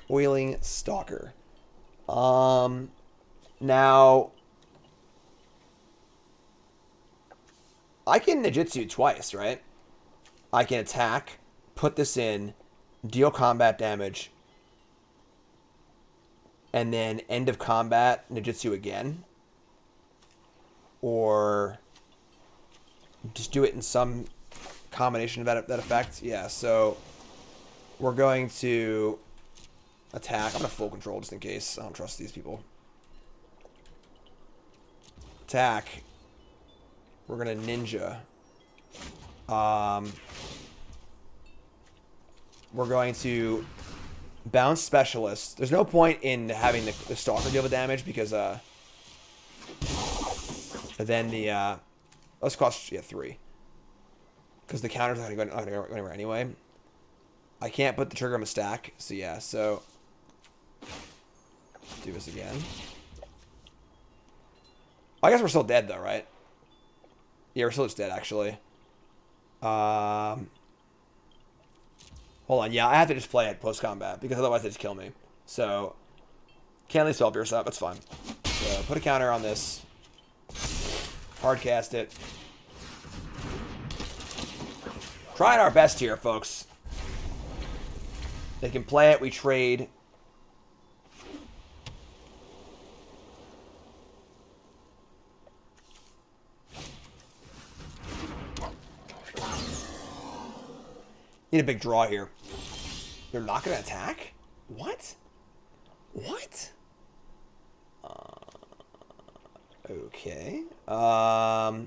Coiling Stalker. Now I can Ninjutsu twice, right? I can attack, put this in, deal combat damage, and then end of combat Ninjutsu again. Or just do it in some combination of that effect. Yeah, so we're going to attack. I'm going to full control just in case. I don't trust these people. Attack. We're going to ninja. We're going to bounce Specialist. There's no point in having the Stalker deal with damage because then the let's cost 3 because the counter's not going to go anywhere anyway. I can't put the trigger on a stack, so yeah. So do this again. I guess we're still dead though, right? Yeah, we're still just dead actually. Hold on, yeah, I have to just play it post combat because otherwise they just kill me. So can't leave Spell Pierce up. That's fine. So put a counter on this. Hard cast it. Trying our best here, folks. They can play it. We trade. Need a big draw here. They're not going to attack? What? What? Okay. Huh.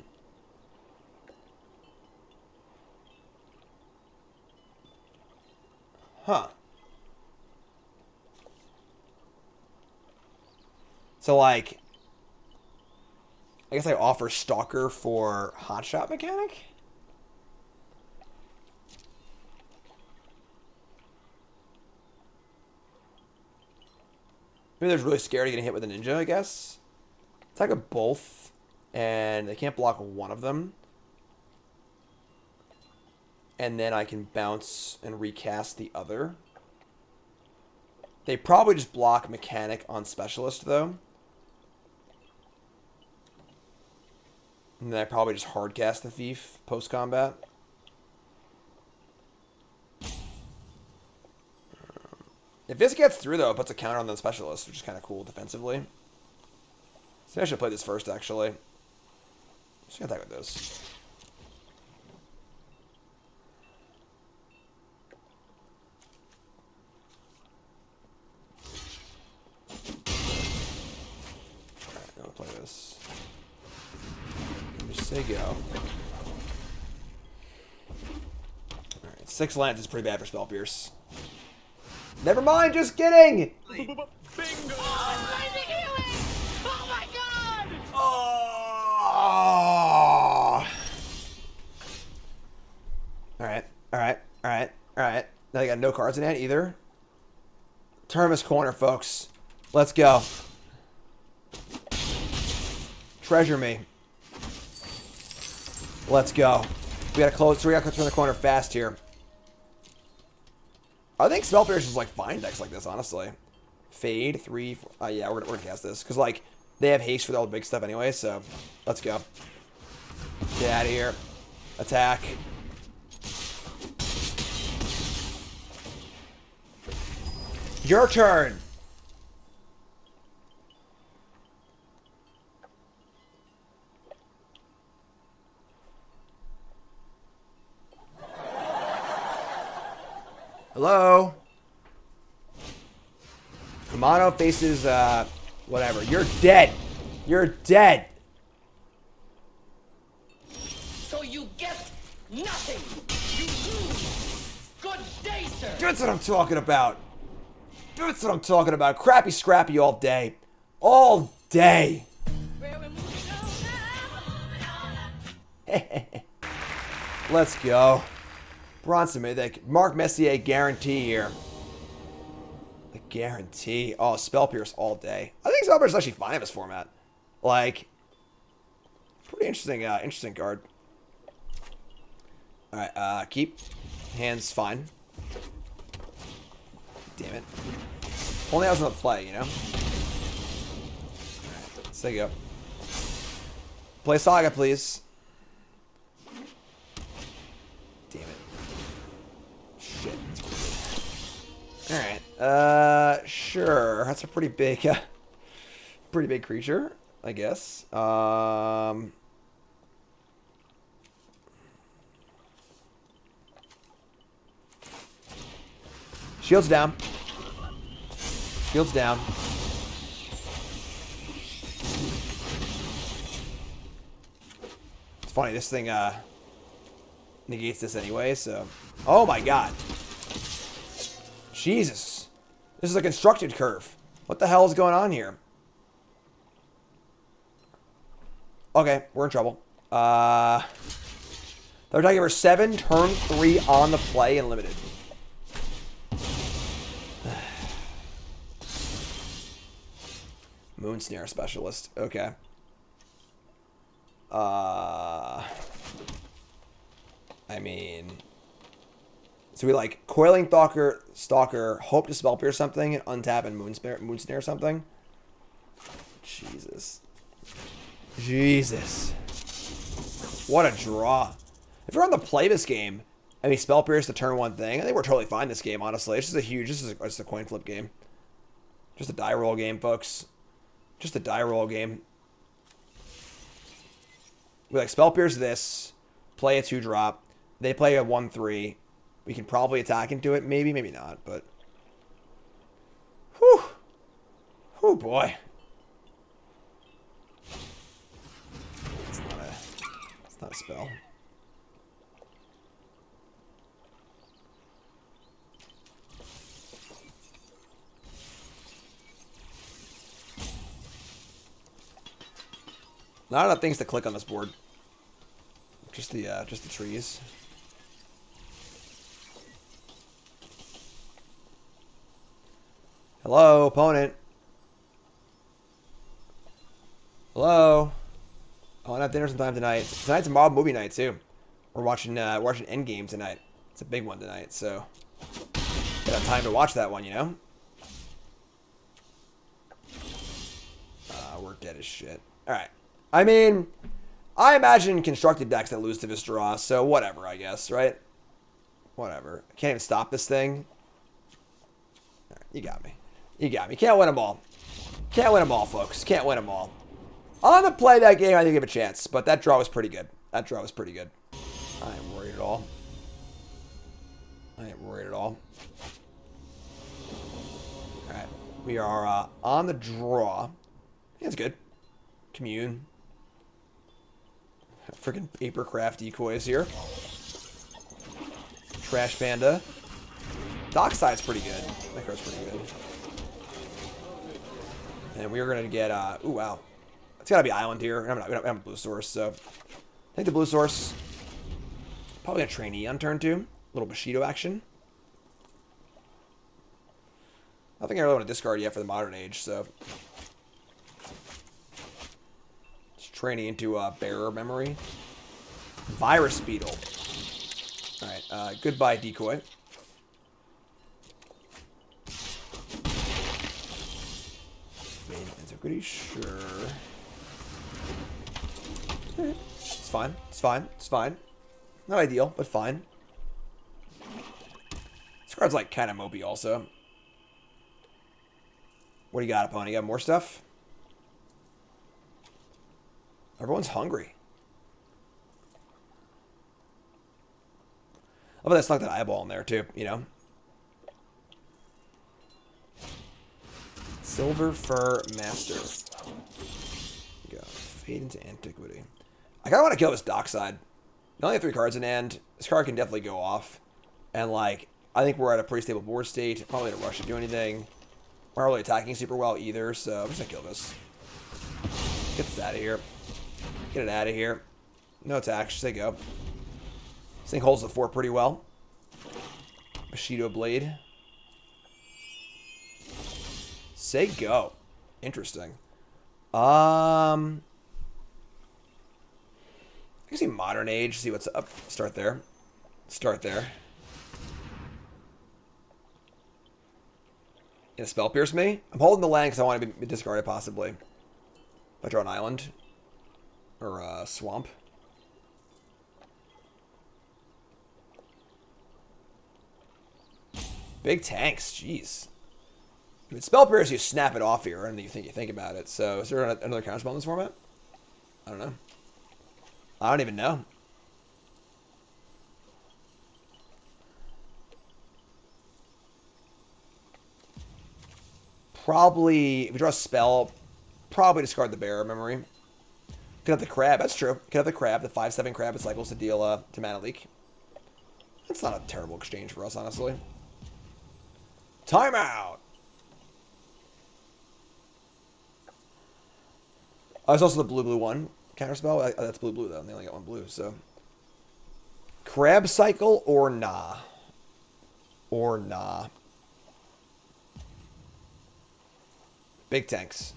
So, like, I guess I offer Stalker for Hotshot Mechanic? Maybe they're really scared of getting hit with a ninja, I guess. Attack of both, and they can't block one of them. And then I can bounce and recast the other. They probably just block Mechanic on Specialist, though. And then I probably just hardcast the Thief post-combat. If this gets through, though, it puts a counter on the specialist, which is kind of cool defensively. So I should play this first, actually. Just gonna attack with this. Alright, now we'll play this. Just say go. Alright, 6 lands is pretty bad for Spell Pierce. Never mind, just kidding! Bingo! Oh my god! Oh! Alright, alright, alright, alright. Now they got no cards in hand either. Terminus corner, folks. Let's go. Treasure me. Let's go. We gotta close, so we gotta turn the corner fast here. I think Spell Pierce is like fine decks like this, honestly. Fade, 3, 4. Yeah, we're gonna cast this. Because, like, they have haste for all the big stuff anyway, so let's go. Get out of here. Attack. Your turn. Hello? Kamano faces, whatever. You're dead. You're dead. So you get nothing. You lose. Good day, sir. That's what I'm talking about. That's what I'm talking about. Crappy Scrappy all day. All day. Let's go. Bronson Mythic. Mark Messier guarantee here. The guarantee. Oh, Spell Pierce all day. I think Spell Pierce is actually fine in this format. Like, pretty interesting, interesting card. Alright, keep. Hands fine. Damn it. Only I was in the play, you know? Alright, let's take it up. Play Saga, please. Damn it. Shit. Alright, sure. That's a pretty big creature, I guess. Shields down. Shields down. It's funny, this thing, negates this anyway, so... Oh my god. Jesus. This is a constructed curve. What the hell is going on here? Okay, we're in trouble. They're talking for 7, turn 3 on the play and limited. Moonsnare Specialist. Okay. I mean... So we like Coiling Stalker, hope to Spell Pierce something, and untap and Moonsnare something. Jesus. Jesus. What a draw. If we're on the play this game, and we Spell Pierce the turn 1 thing, I think we're totally fine this game, honestly. It's just a huge, it's a coin flip game. Just a die roll game, folks. Just a die roll game. We like Spell Pierce this, play a 2-drop. They play a 1/3. We can probably attack into it. Maybe, maybe not, but... Whew. Whew, boy. It's not a spell. Not enough things to click on this board. Just the trees. Hello, opponent. Hello. I want to have dinner sometime tonight. Tonight's a mob movie night too. We're watching Endgame tonight. It's a big one tonight, so gotta have time to watch that one, you know. We're dead as shit. All right. I mean, I imagine constructed decks that lose to this draw, so whatever, I guess, right? Whatever. I can't even stop this thing. All right. You got me. You got me. Can't win them all. Can't win them all, folks. Can't win them all. On the play that game, I didn't give a chance, but that draw was pretty good. That draw was pretty good. I ain't worried at all. I ain't worried at all. Alright. We are on the draw. That's good. Commune. Freaking papercraft decoys here. Trash Panda. Dockside's pretty good. That card's pretty good. And we're going to get, ooh, wow. It's got to be Island here. We don't have a blue source, so take the blue source. Probably a trainee on turn 2. A little Bushido action. I think I really want to discard yet for the modern age, so. Just trainee into Bearer Memory. Virus Beetle. Alright, goodbye decoy. Pretty sure. It's fine. It's fine. It's fine. Not ideal, but fine. This card's like kind of mopey also. What do you got, opponent? You got more stuff? Everyone's hungry. I bet they snuck that eyeball in there too, you know? Silver Fur Master. Go. Fade into Antiquity. I kind of want to kill this Dockside. You only have 3 cards in hand. This card can definitely go off. And, like, I think we're at a pretty stable board state. Probably in a rush to do anything. We're not really attacking super well either, so I'm just going to kill this. Get this out of here. Get it out of here. No attacks. Just say go. This thing holds the 4 pretty well. Bushido Blade. Say go. Interesting. I can see Modern Age, see what's up. Start there. Start there. You gonna Spell Pierce me? I'm holding the land because I want to be discarded possibly. If I draw an island. Or a swamp. Big tanks, jeez. With Spell Pierce, you snap it off here, and you think about it. So, is there another counterspell in this format? I don't know. I don't even know. Probably, if we draw a spell, probably discard the Bearer Memory. Could have the Crab, that's true. Could have the Crab, the 5/7 Crab. It cycles to deal to mana leak. That's not a terrible exchange for us, honestly. Timeout! Oh, it's also the blue one. Counterspell? That's blue, though. And they only got 1 blue, so. Crab cycle or nah? Or nah. Big tanks.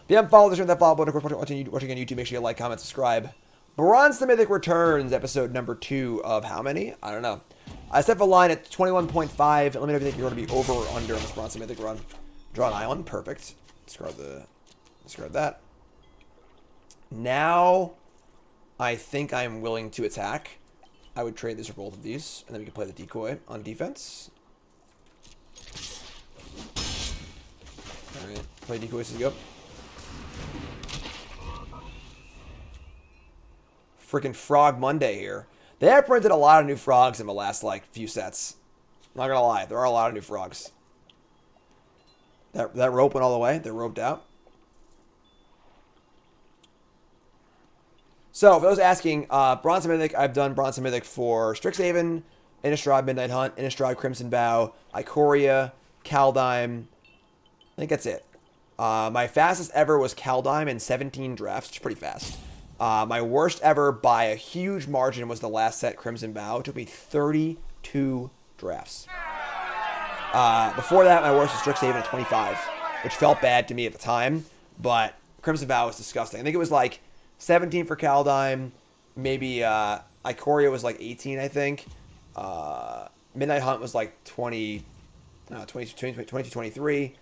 If you haven't followed this, that follow button. Of course, watching on YouTube, make sure you like, comment, subscribe. Bronze to Mythic returns, episode number 2 of how many? I don't know. I set the line at 21.5. Let me know if you think you're going to be over or under on this Bronze to Mythic run. Draw an island. Perfect. Discard that. Now, I think I'm willing to attack. I would trade this for both of these, and then we can play the decoy on defense. Alright, play decoys to go. Freaking Frog Monday here. They have printed a lot of new frogs in the last, like, few sets. Not gonna lie, there are a lot of new frogs. That rope went all the way. They're roped out. So, for those asking, Bronze Mythic, I've done Bronze Mythic for Strixhaven, Innistrad Midnight Hunt, Innistrad Crimson Vow, Ikoria, Kaldheim. I think that's it. My fastest ever was Kaldheim in 17 drafts, which is pretty fast. My worst ever by a huge margin was the last set, Crimson Vow. It took me 32 drafts. Before that, my worst was Strixhaven at 25, which felt bad to me at the time, but Crimson Vow was disgusting. I think it was like 17 for Kaldheim, maybe Ikoria was like 18, I think. Midnight Hunt was like 20, 23.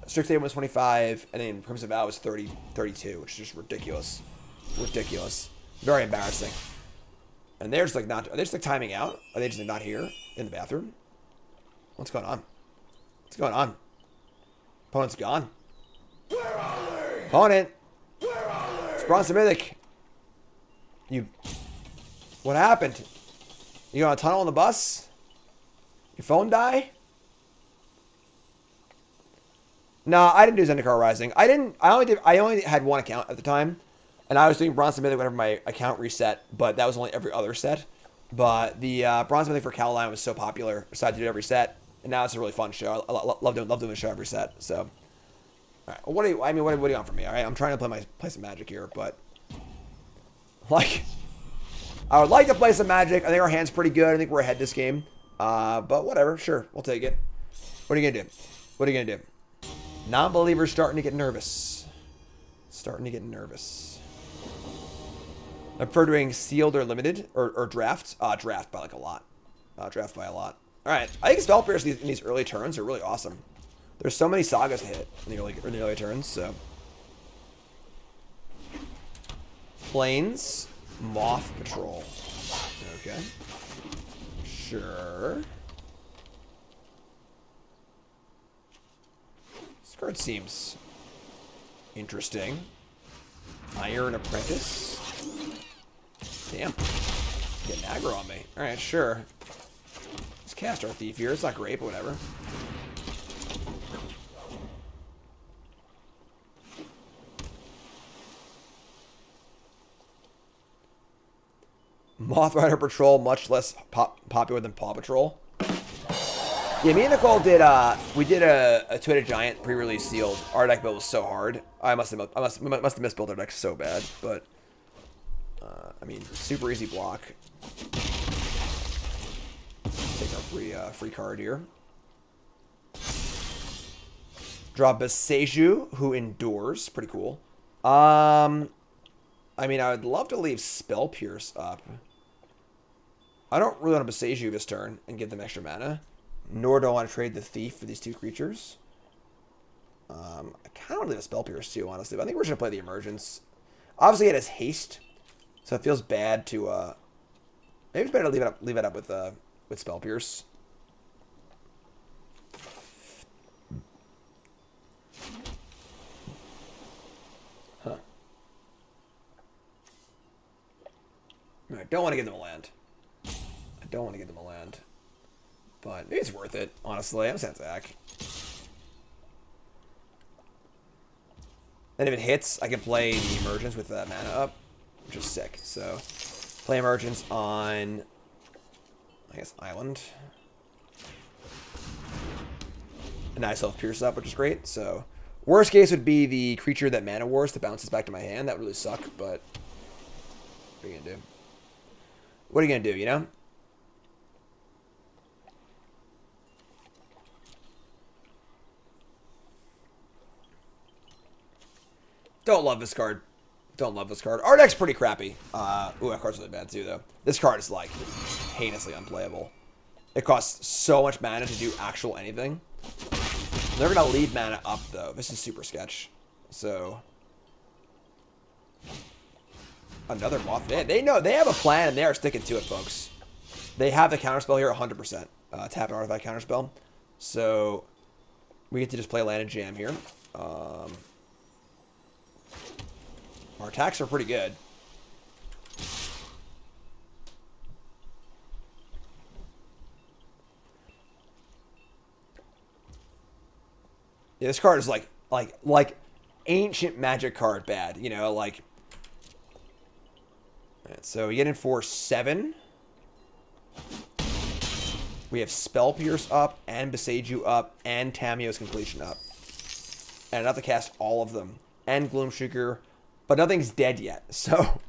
Strixhaven was 25, and then Crimson Vow was 32, which is just ridiculous. Ridiculous. Very embarrassing. And they're just like not, are they just like timing out? Are they just like not here in the bathroom? What's going on? What's going on? Opponent's gone. Opponent. It's Bronze Mythic. You. What happened? You on a tunnel on the bus? Your phone die? Nah, I didn't do Zendikar Rising. I only had one account at the time. And I was doing Bronze Mythic whenever my account reset, but that was only every other set. But the Bronze Mythic for Caroline was so popular, so I did it every set. And now it's a really fun show. I love doing the show every set. So, all right. Well, what do you want from me? All right, I'm trying to play some Magic here, but like, I would like to play some Magic. I think our hand's pretty good. I think we're ahead this game. But whatever, sure, we'll take it. What are you gonna do? What are you gonna do? Non-believers starting to get nervous. Starting to get nervous. I prefer doing sealed or limited or draft. Draft by like a lot. Draft by a lot. All right, I think Spell Pierce in these early turns are really awesome. There's so many sagas to hit in the early turns. So Plains, Moth Patrol. Okay, sure. This card seems interesting. Iron Apprentice. Damn. Getting aggro on me. Alright, sure. Let's cast our Thief here. It's not great, but whatever. Moth Rider Patrol, much less popular than Paw Patrol. Yeah, me and Nicole did, we did a Two-Headed Giant pre-release sealed. Our deck build was so hard. I must have misbuilt our deck so bad, but I mean, super easy block. Take our free card here. Draw Beseju, who endures. Pretty cool. I mean, I would love to leave Spell Pierce up. I don't really want to Beseju this turn and give them extra mana. Nor do I want to trade the Thief for these two creatures. I kind of want to leave a Spell Pierce too, honestly. But I think we're just going to play the Emergence. Obviously, it has haste. So it feels bad to, maybe it's better to leave it up with Spell Pierce. Huh. I don't want to give them a land. I don't want to give them a land. But maybe it's worth it, honestly. I'm sad Zach. And if it hits, I can play the Emergence with that mana up, which is sick. So, play Emergence on, I guess, Island. And I still have Pierce up, which is great. So, worst case would be the creature that Mana Wars that bounces back to my hand. That would really suck, but what are you going to do? What are you going to do, you know? Don't love this card. Don't love this card. Our deck's pretty crappy. Ooh, that card's really bad too, though. This card is, like, heinously unplayable. It costs so much mana to do actual anything. They're going to leave mana up, though. This is super sketch. So, another Moth. They know. They have a plan, and they are sticking to it, folks. They have the counterspell here 100%. Tap an artifact counterspell. So, we get to just play land and jam here. Our attacks are pretty good. Yeah, this card is like ancient Magic card bad, you know, like. Alright, so we get in for 7. We have Spell Pierce up, and Beseju up, and Tamiyo's Completion up. And I have to cast all of them. And Gloomseeker. But nothing's dead yet, so.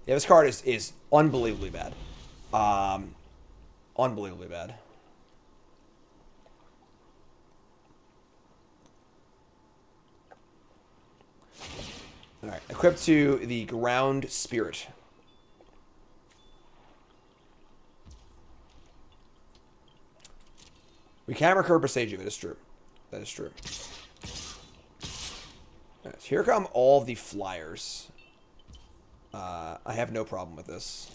Yeah, this card is unbelievably bad. Unbelievably bad. Alright, equipped to the Ground Spirit. We can recur Beseju, that is true. That is true. Right, so here come all the flyers. I have no problem with this.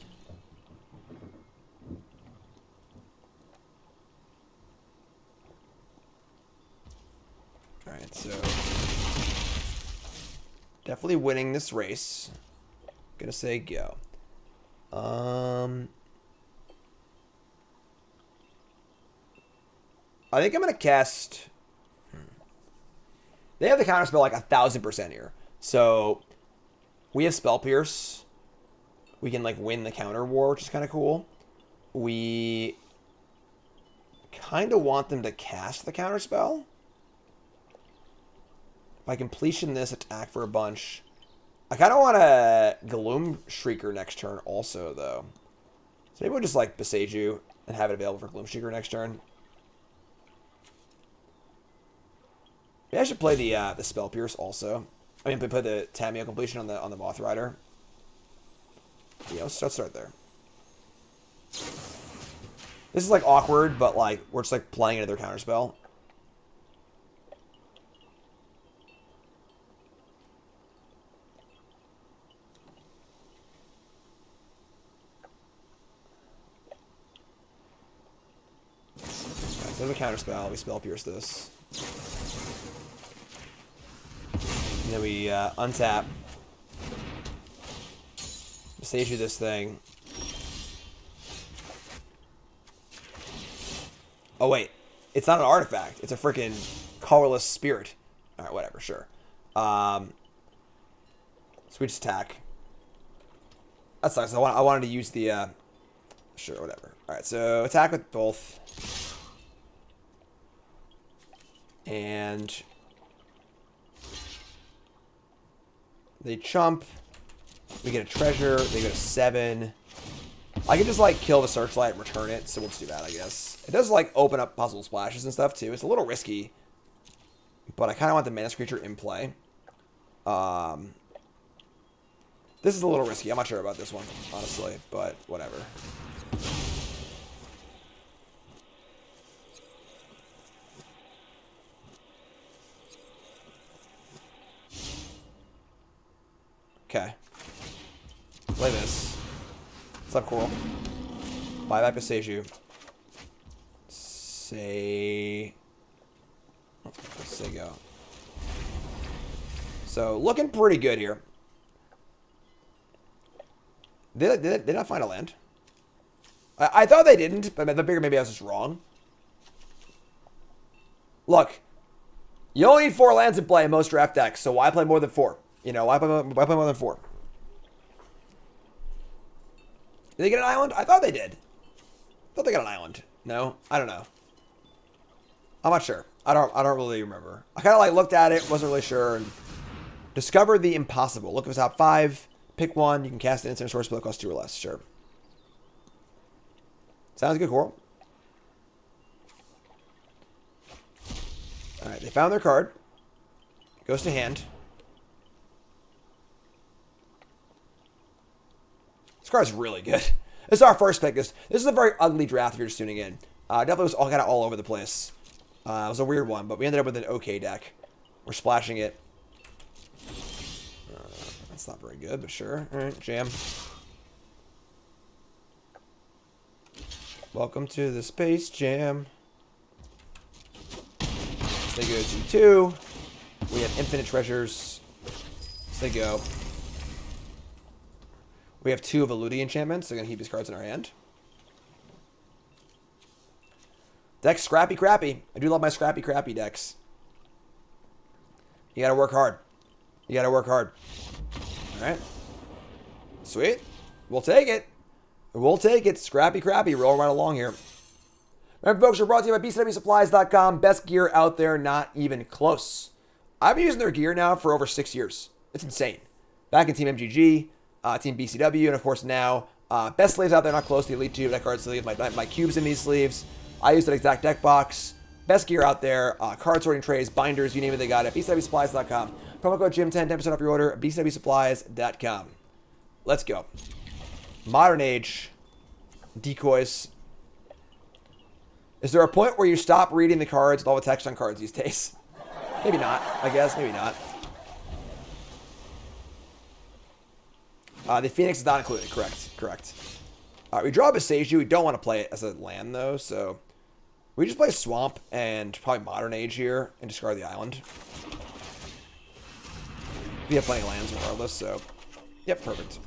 Alright, so definitely winning this race. Gonna say go. I think I'm gonna cast. They have the counter spell like 1000% here. So we have Spell Pierce. We can like win the counter war, which is kind of cool. We kind of want them to cast the counter spell. By completion, this attack for a bunch. I kind of want a Gloom Shrieker next turn also, though. So maybe we'll just like Besage you and have it available for Gloom Shrieker next turn. Maybe I should play the Spell Pierce also. I mean, play the Tamiyo completion on the Moth Rider. Yeah, let's start there. This is like awkward, but like we're just like playing into their counterspell. So there's a counterspell. We Spell Pierce this. And then we untap. Stage you this thing. Oh wait, it's not an artifact. It's a freaking colorless spirit. All right, whatever, sure. Switch attack. That sucks. I wanted to use the. Sure, whatever. All right, so attack with both. And they chump. We get a treasure. They go to 7. I can just like kill the Searchlight and return it, so we'll just do that, I guess. It does like open up puzzle splashes and stuff too. It's a little risky, but I kind of want the Menace creature in play. This is a little risky. I'm not sure about this one, honestly, but whatever. Okay. Play this. What's up, Coral? Buy back to Seiju. Say go. So, looking pretty good here. Did they not find a land? I thought they didn't, but I figured maybe I was just wrong. Look, you only need 4 lands in play in most draft decks, so why play more than 4? You know, why play more than 4? Did they get an island? I thought they did. I thought they got an island. No? I don't know. I'm not sure. I don't really remember. I kind of like looked at it, wasn't really sure, and discovered the impossible. Look at the top 5, pick 1, you can cast an instant source spell that costs 2 or less. Sure. Sounds good, Coral. Alright, they found their card. Goes to hand. This card's really good. This is our first pick. This is a very ugly draft if you're just tuning in. Definitely was kind of all over the place. It was a weird one, but we ended up with an okay deck. We're splashing it. That's not very good, but sure. All right, jam. Welcome to the Space Jam. So they go to 2. We have infinite treasures. So they go. We have 2 of Eluding enchantments. So we're going to keep these cards in our hand. Deck scrappy crappy. I do love my scrappy crappy decks. You got to work hard. You got to work hard. All right. Sweet. We'll take it. We'll take it. Scrappy crappy. Roll right along here. Remember, folks, we're brought to you by bcwsupplies.com. Best gear out there, not even close. I've been using their gear now for over 6 years. It's insane. Back in Team MTG, Team BCW, and of course now, best sleeves out there, not close to the Elite 2 deck card sleeve. My cubes in these sleeves. I use that exact deck box. Best gear out there. Card sorting trays, binders, you name it, they got it. bcwsupplies.com. Promo code Jim10, 10% off your order. bcwsupplies.com. Let's go. Modern Age. Decoys. Is there a point where you stop reading the cards with all the text on cards these days? Maybe not, I guess. Maybe not. The Phoenix is not included. Correct. We draw Beseiju. We don't want to play it as a land, though, so We just play Swamp and probably Modern Age here and discard the island. We have plenty of lands regardless, so... Yep, perfect.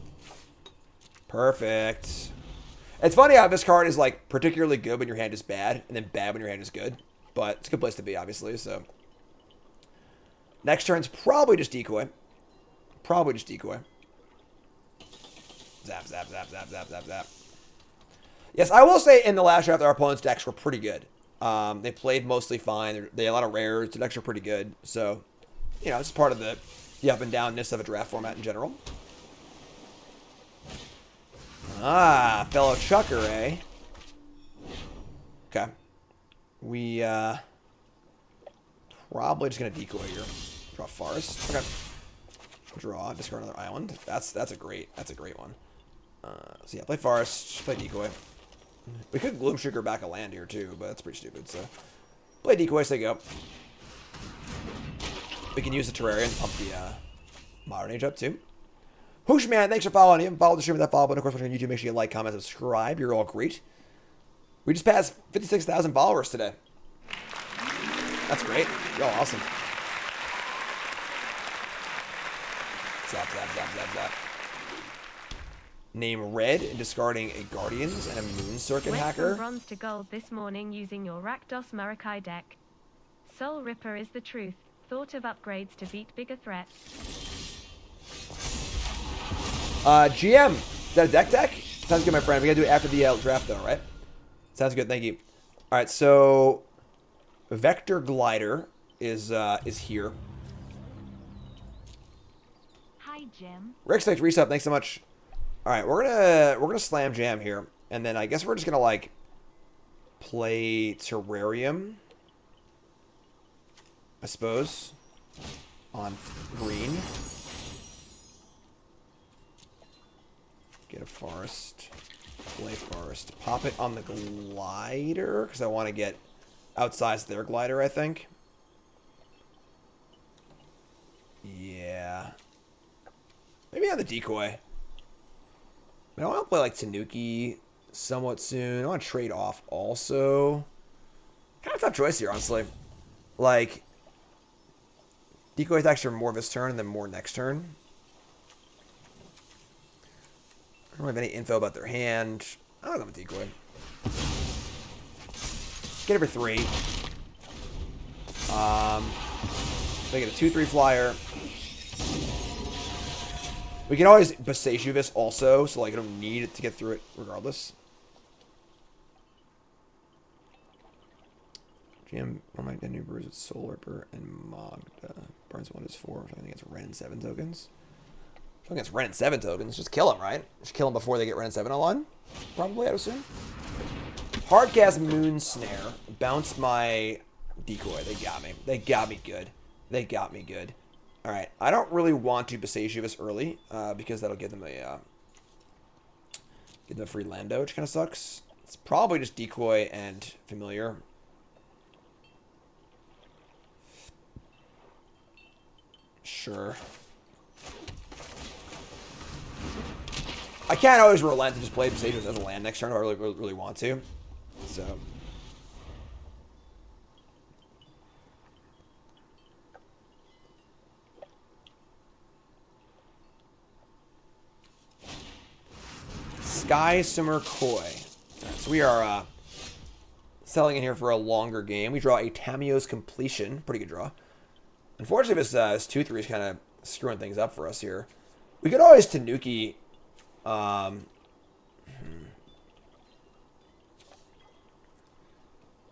Perfect. It's funny how this card is, like, particularly good when your hand is bad, and then bad when your hand is good. But it's a good place to be, obviously, so... Next turn's probably just Decoy. Probably just Decoy. Zap, zap, zap, zap, zap, zap, zap. Yes, I will say in the last draft, our opponent's decks were pretty good. They played mostly fine. They had a lot of rares. The decks are pretty good. So, you know, it's part of the up and downness of a draft format in general. Ah, fellow Chucker, eh? Okay. We, probably just going to Decoy here. Draw Forest. Okay. Draw, discard another island. That's a great one. So yeah, play Forest, play Decoy. We could Gloomshaker back a land here too, but that's pretty stupid, so... Play Decoy, so they go. We can use the Terrarium and pump the Modern Age up too. Hoosh man, thanks for following. If you haven't followed the stream with that follow button, of course, on YouTube, make sure you like, comment, subscribe. You're all great. We just passed 56,000 followers today. That's great. Y'all awesome. Zap, zap, zap, zap, zap. Name red and discarding a Guardians and a Moon Circuit Went Hacker. from bronze to gold this morning using your Rakdos Marakai deck. Soul Ripper is the truth. Thought of upgrades to beat bigger threats. GM, is that a deck? Sounds good, my friend. We gotta do it after the draft, though, right? Sounds good. Thank you. All right, so Vector Glider is here. Hi, Jim. Rick's like resub. Thanks so much. All right, we're gonna slam jam here, and then I guess we're just gonna like play Terrarium, I suppose, on green. Get a Forest, play Forest, pop it on the Glider because I want to get outsize their Glider. I think. Yeah. Maybe on the Decoy. I want to play like Tanuki somewhat soon. I want to trade off also. Kind of tough choice here, honestly. Like, Decoy attacks for more this turn and then more next turn. I don't have any info about their hand. I don't know with Decoy. Get every 3. They get a 2/3 flyer. We can always Boseiju this also, so like I don't need it to get through it regardless. GM, one of my new brews with Soul Ripper and Magda. Burns 1 is 4, so I think it's Ren and 7 tokens. So I think it's Ren and 7 tokens. Just kill them, right? Just kill them before they get Ren and 7 online. Probably, I would assume. Hardcast Moon Snare. Bounced my Decoy. They got me. They got me good. They got me good. Alright, I don't really want to Boseiju this early, because that'll give them a free Lando, which kind of sucks. It's probably just Decoy and Familiar. Sure. I can't always relent and just play Boseiju as a land next turn if I really want to. So... Sky Simmer Koi. Right, so we are selling in here for a longer game. We draw a Tamiyo's Completion. Pretty good draw. Unfortunately, this 2/3 is kind of screwing things up for us here. We could always Tanuki. Alright,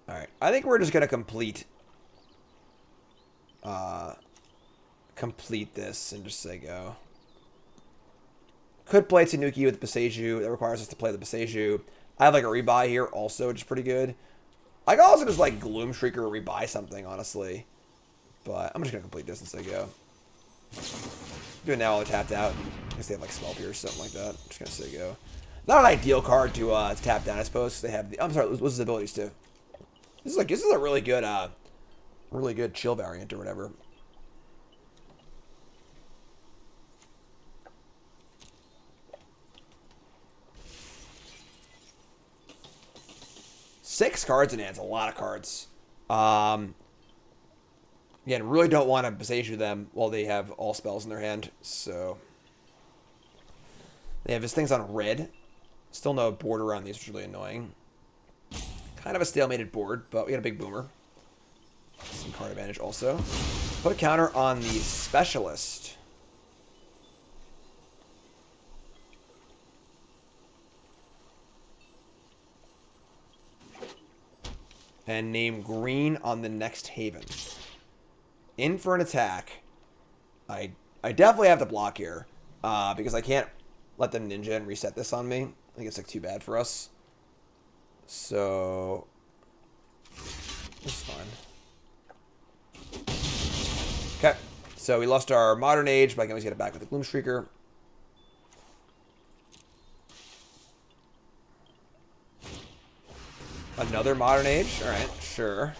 I think we're just going to complete this and just say go. Could play Tanuki with Boseiju. That requires us to play the Boseiju. I have like a rebuy here also, which is pretty good. I could also just like Gloom Shrieker or rebuy something, honestly. But I'm just going to complete this and say go. Do it now while they're tapped out. I guess they have like Spell Pierce or something like that. I'm just going to say go. Not an ideal card to tap down, I suppose, because they have the... I'm sorry, what's his abilities too? This is a really good chill variant or whatever. 6 cards in hand is a lot of cards. Again, really don't want to Beseiju them while they have all spells in their hand. So they have his things on red. Still no border around these, which is really annoying. Kind of a stalemated board, but we got a big boomer. Some card advantage also. Put a counter on the Specialist. And name green on the next Haven. In for an attack. I definitely have to block here. Because I can't let them ninja and reset this on me. I think it's like too bad for us. So it's fine. Okay. So we lost our Modern Age, but I can always get it back with the Gloomstreaker. Another Modern Age? Alright, sure.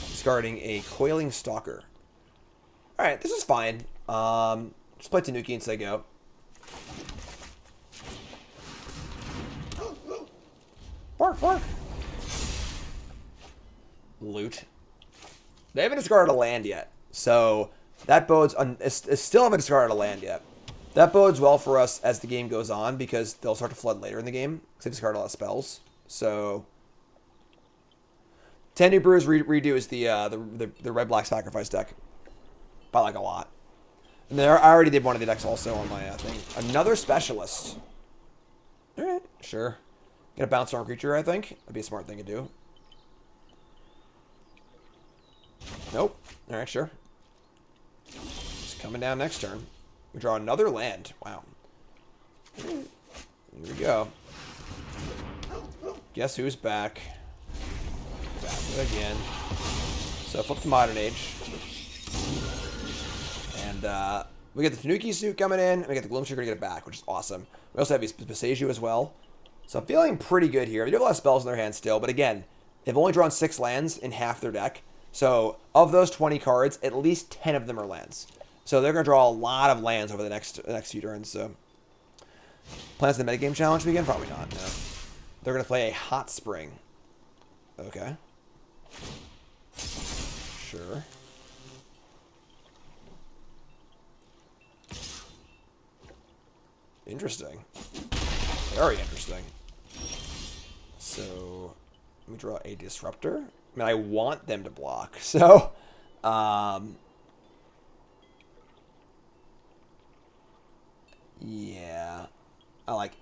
Discarding a Coiling Stalker. Alright, this is fine. Just play Tanuki and say go. Bark, bark. Loot. They haven't discarded a land yet. So that bodes... still haven't discarded a land yet. That bodes well for us as the game goes on because they'll start to flood later in the game because they discard a lot of spells. So 10 New Brews redo is the red-black sacrifice deck by like a lot. And there, I already did one of the decks also on my thing. Another Specialist. All right, sure. Gonna bounce on a creature, I think. That'd be a smart thing to do. Nope. All right, sure. It's coming down next turn. We draw another land. Wow. Here we go. Guess who's back? Back again. So flip to Modern Age. And we get the Tanuki suit coming in. And we get the Gloomstreaker to get it back, which is awesome. We also have Beseiju as well. So I'm feeling pretty good here. They do have a lot of spells in their hand still. But again, they've only drawn 6 lands in half their deck. So of those 20 cards, at least 10 of them are lands. So they're going to draw a lot of lands over the next few turns. So plans the metagame challenge weekend? Probably not. No. They're going to play a Hot Spring. Okay. Sure. Interesting. Very interesting. So let me draw a Disruptor. I mean, I want them to block. So, yeah. I like...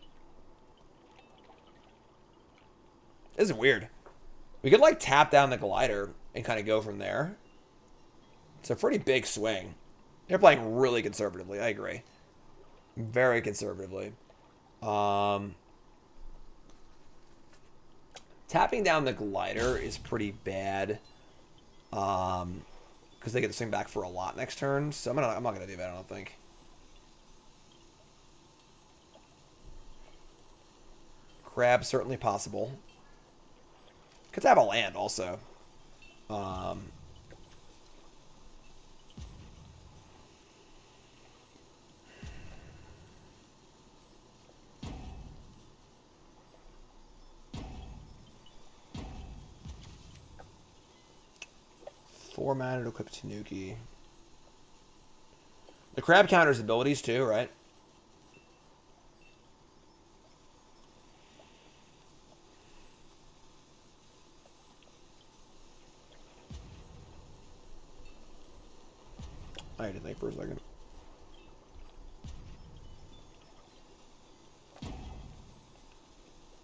This is weird. We could, like, tap down the Glider and kind of go from there. It's a pretty big swing. They're playing really conservatively. I agree. Very conservatively. Tapping down the Glider is pretty bad. Because they get the swing back for a lot next turn. So I'm not going to do that, I don't think. Crab, certainly possible. Could tap a land, also. Four mana to equip Tanuki. The crab counters abilities too, right? I had to think for a second.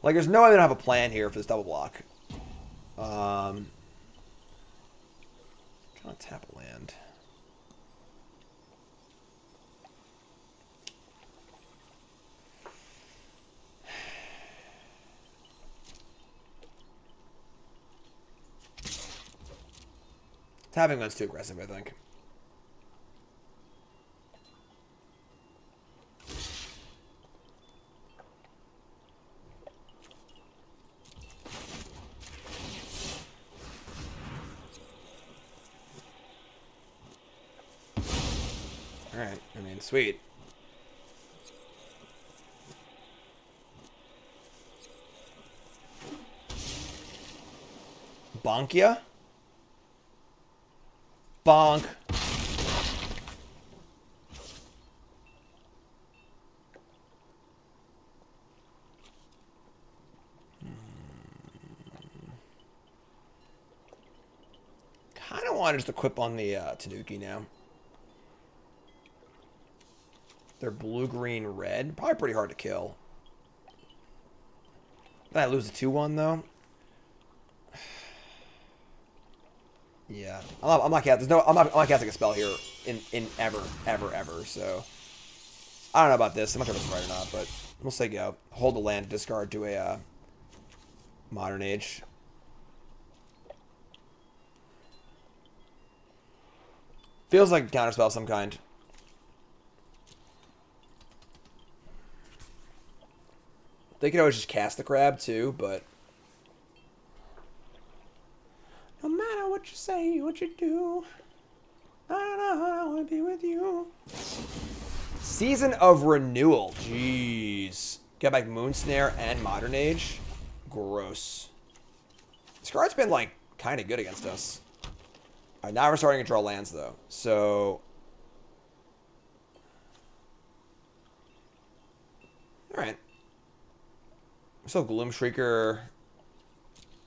Like, there's no way I don't have a plan here for this double block. Trying to tap a land. Tapping land's too aggressive, I think. Alright, I mean, sweet. bonk ya. Bonk. Kind of want to just equip on the Tanuki now. They're blue, green, red. Probably pretty hard to kill. Did I lose the 2-1 though? Yeah, I'm not casting. I'm not casting a spell here in ever. So I don't know about this. I'm not sure if it's right or not, but we'll say go. Hold the land, discard to a Modern Age. Feels like counterspell of some kind. They could always just cast the crab too, but no matter what you say, what you do, I don't know how I want to be with you. Season of Renewal. Jeez. Get back Moonsnare and Modern Age. Gross. This card's been, like, kind of good against us. Alright, now we're starting to draw lands, though. So... Alright. So Gloom Shrieker.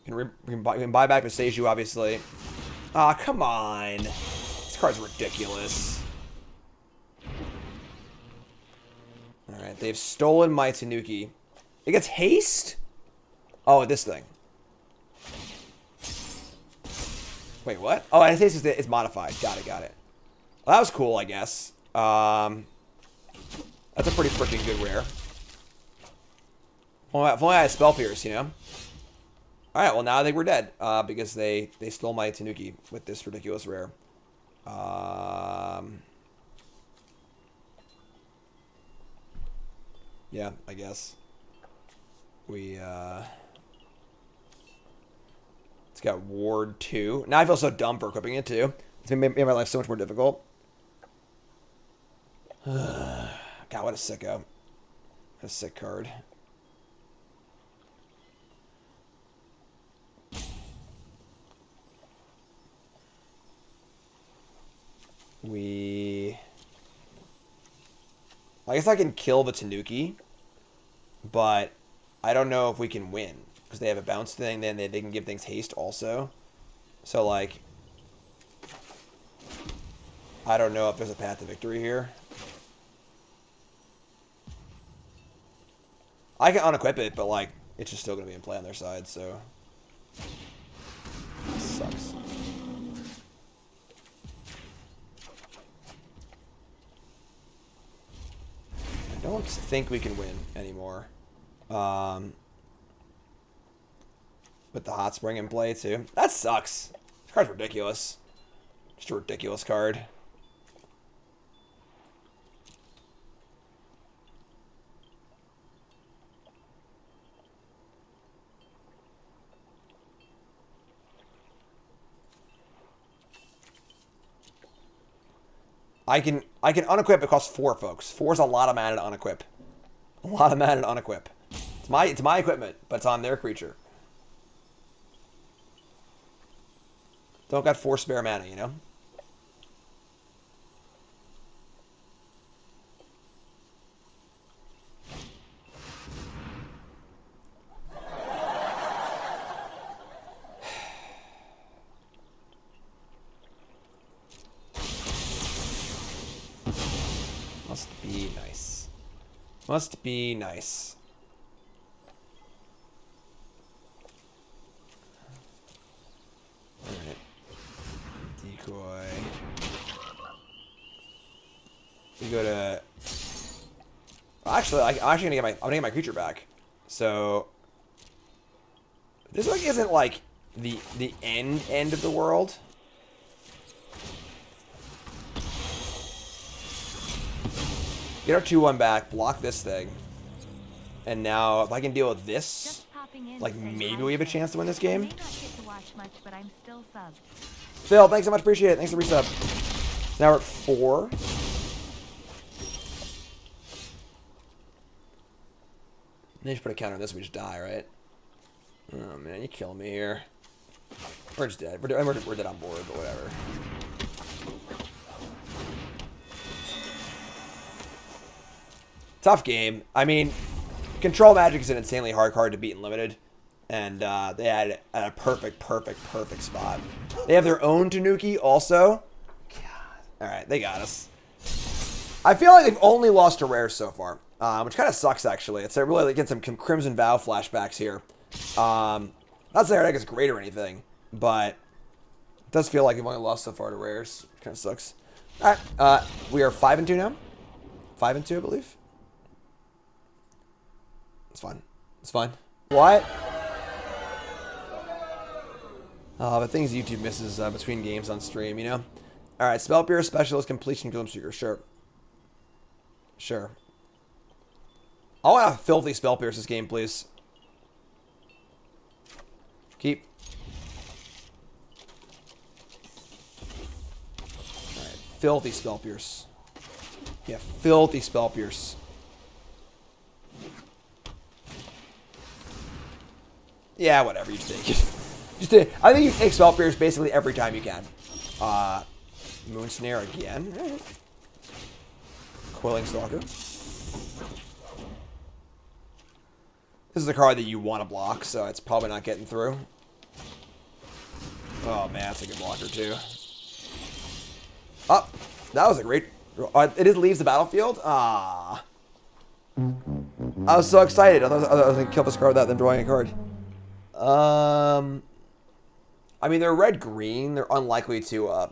You can buy back Mistaju, obviously. Ah, come on. This card's ridiculous. Alright, they've stolen my Tanuki. It gets haste? Oh, this thing. Wait, what? Oh, its haste is modified. Got it. Well, that was cool, I guess. That's a pretty freaking good rare. If only I had Spell Pierce, you know? Alright, well now I think we're dead. Because they stole my Tanuki with this ridiculous rare. Yeah, I guess. It's got Ward 2. Now I feel so dumb for equipping it too. It's made my life so much more difficult. God, what a sicko. What a sick card. I guess I can kill the Tanuki, but I don't know if we can win because they have a bounce thing. Then they can give things haste also. So like, I don't know if there's a path to victory here. I can unequip it, but like, it's just still gonna be in play on their side. So that sucks. I don't think we can win anymore. With the Hot Spring in play, too. That sucks. This card's ridiculous. Just a ridiculous card. I can unequip. It costs 4, folks. 4 is a lot of mana to unequip. A lot of mana to unequip. It's my equipment, but it's on their creature. Don't got 4 spare mana, you know? Must be nice. Must be nice. Alright. Decoy. We go to... Actually, I'm actually gonna get my creature back. So this like isn't like the end of the world. Get our 2/1 back, block this thing. And now if I can deal with this, like maybe we have a chance to win this game. Phil, thanks so much, appreciate it. Thanks for the resub. Now we're at 4. Then you just put a counter on this, we just die, right? Oh man, you killing me here. We're just dead. We're dead on board, but whatever. Tough game. I mean, Control Magic is an insanely hard card to beat in Limited. And they had it at a perfect spot. They have their own Tanuki also. God. Alright, they got us. I feel like they've only lost to rares so far. Which kind of sucks, actually. It's really like getting some Crimson Vow flashbacks here. Not saying their deck is great or anything, but it does feel like they've only lost so far to rares. Which kind of sucks. Alright, we are 5-2 now. 5-2, I believe. It's fine. It's fine. What? Oh, the things YouTube misses between games on stream, you know? Alright, Spell Pierce, Specialist, Completion, Gloom Seeker. Sure. Sure. I want a filthy Spell Pierce this game, please. Keep. Alright, filthy Spell Pierce. Yeah, filthy Spell Pierce. Yeah, whatever, you take it. I think you take Spell Pierce basically every time you can. Moon Snare again. Right. Quelling Stalker. This is a card that you want to block, so it's probably not getting through. Oh man, that's a good blocker too. Oh, that was a great... It just leaves the battlefield? Ah. I was so excited. I thought I was going to kill this card without them drawing a card. I mean, they're red-green. They're unlikely to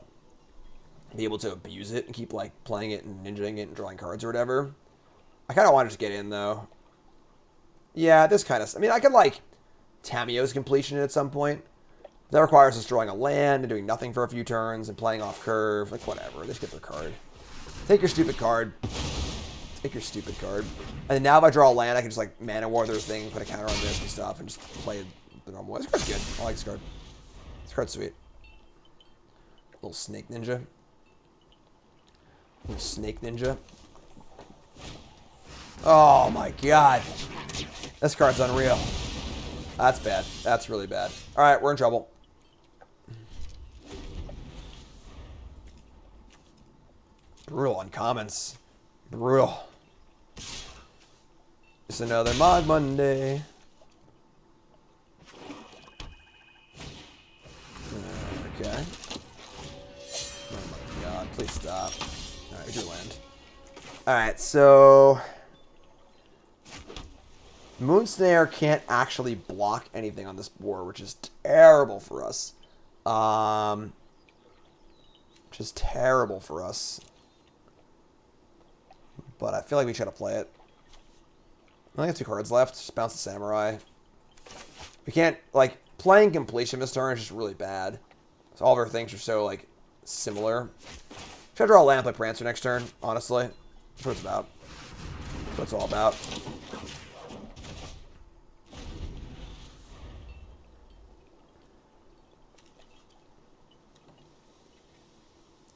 be able to abuse it and keep like playing it and ninjaing it and drawing cards or whatever. I kind of want to just get in though. Yeah, this kind of... I mean, I could like Tamiyo's Completion at some point. That requires us drawing a land and doing nothing for a few turns and playing off curve. Like, whatever. Just get their card. Take your stupid card. Take your stupid card. And then now if I draw a land, I can just like Mana War this thing, put a counter on this and stuff, and just play the normal way. This card's good. I like this card. This card's sweet. Little Snake Ninja. Little Snake Ninja. Oh my god. This card's unreal. That's bad. That's really bad. Alright, we're in trouble. Brutal uncommons. Brutal. It's another Mod Monday. Okay. Oh my god, please stop. Alright, we drew land. Alright, so... Moonsnare can't actually block anything on this board, which is terrible for us. Just terrible for us. But I feel like we try to play it. I only have 2 cards left. Just bounce the Samurai. We can't, like, playing Completion this turn is just really bad. So all of our things are so, like, similar. Should I draw a land and play Prancer next turn, honestly? That's what it's about. That's what it's all about.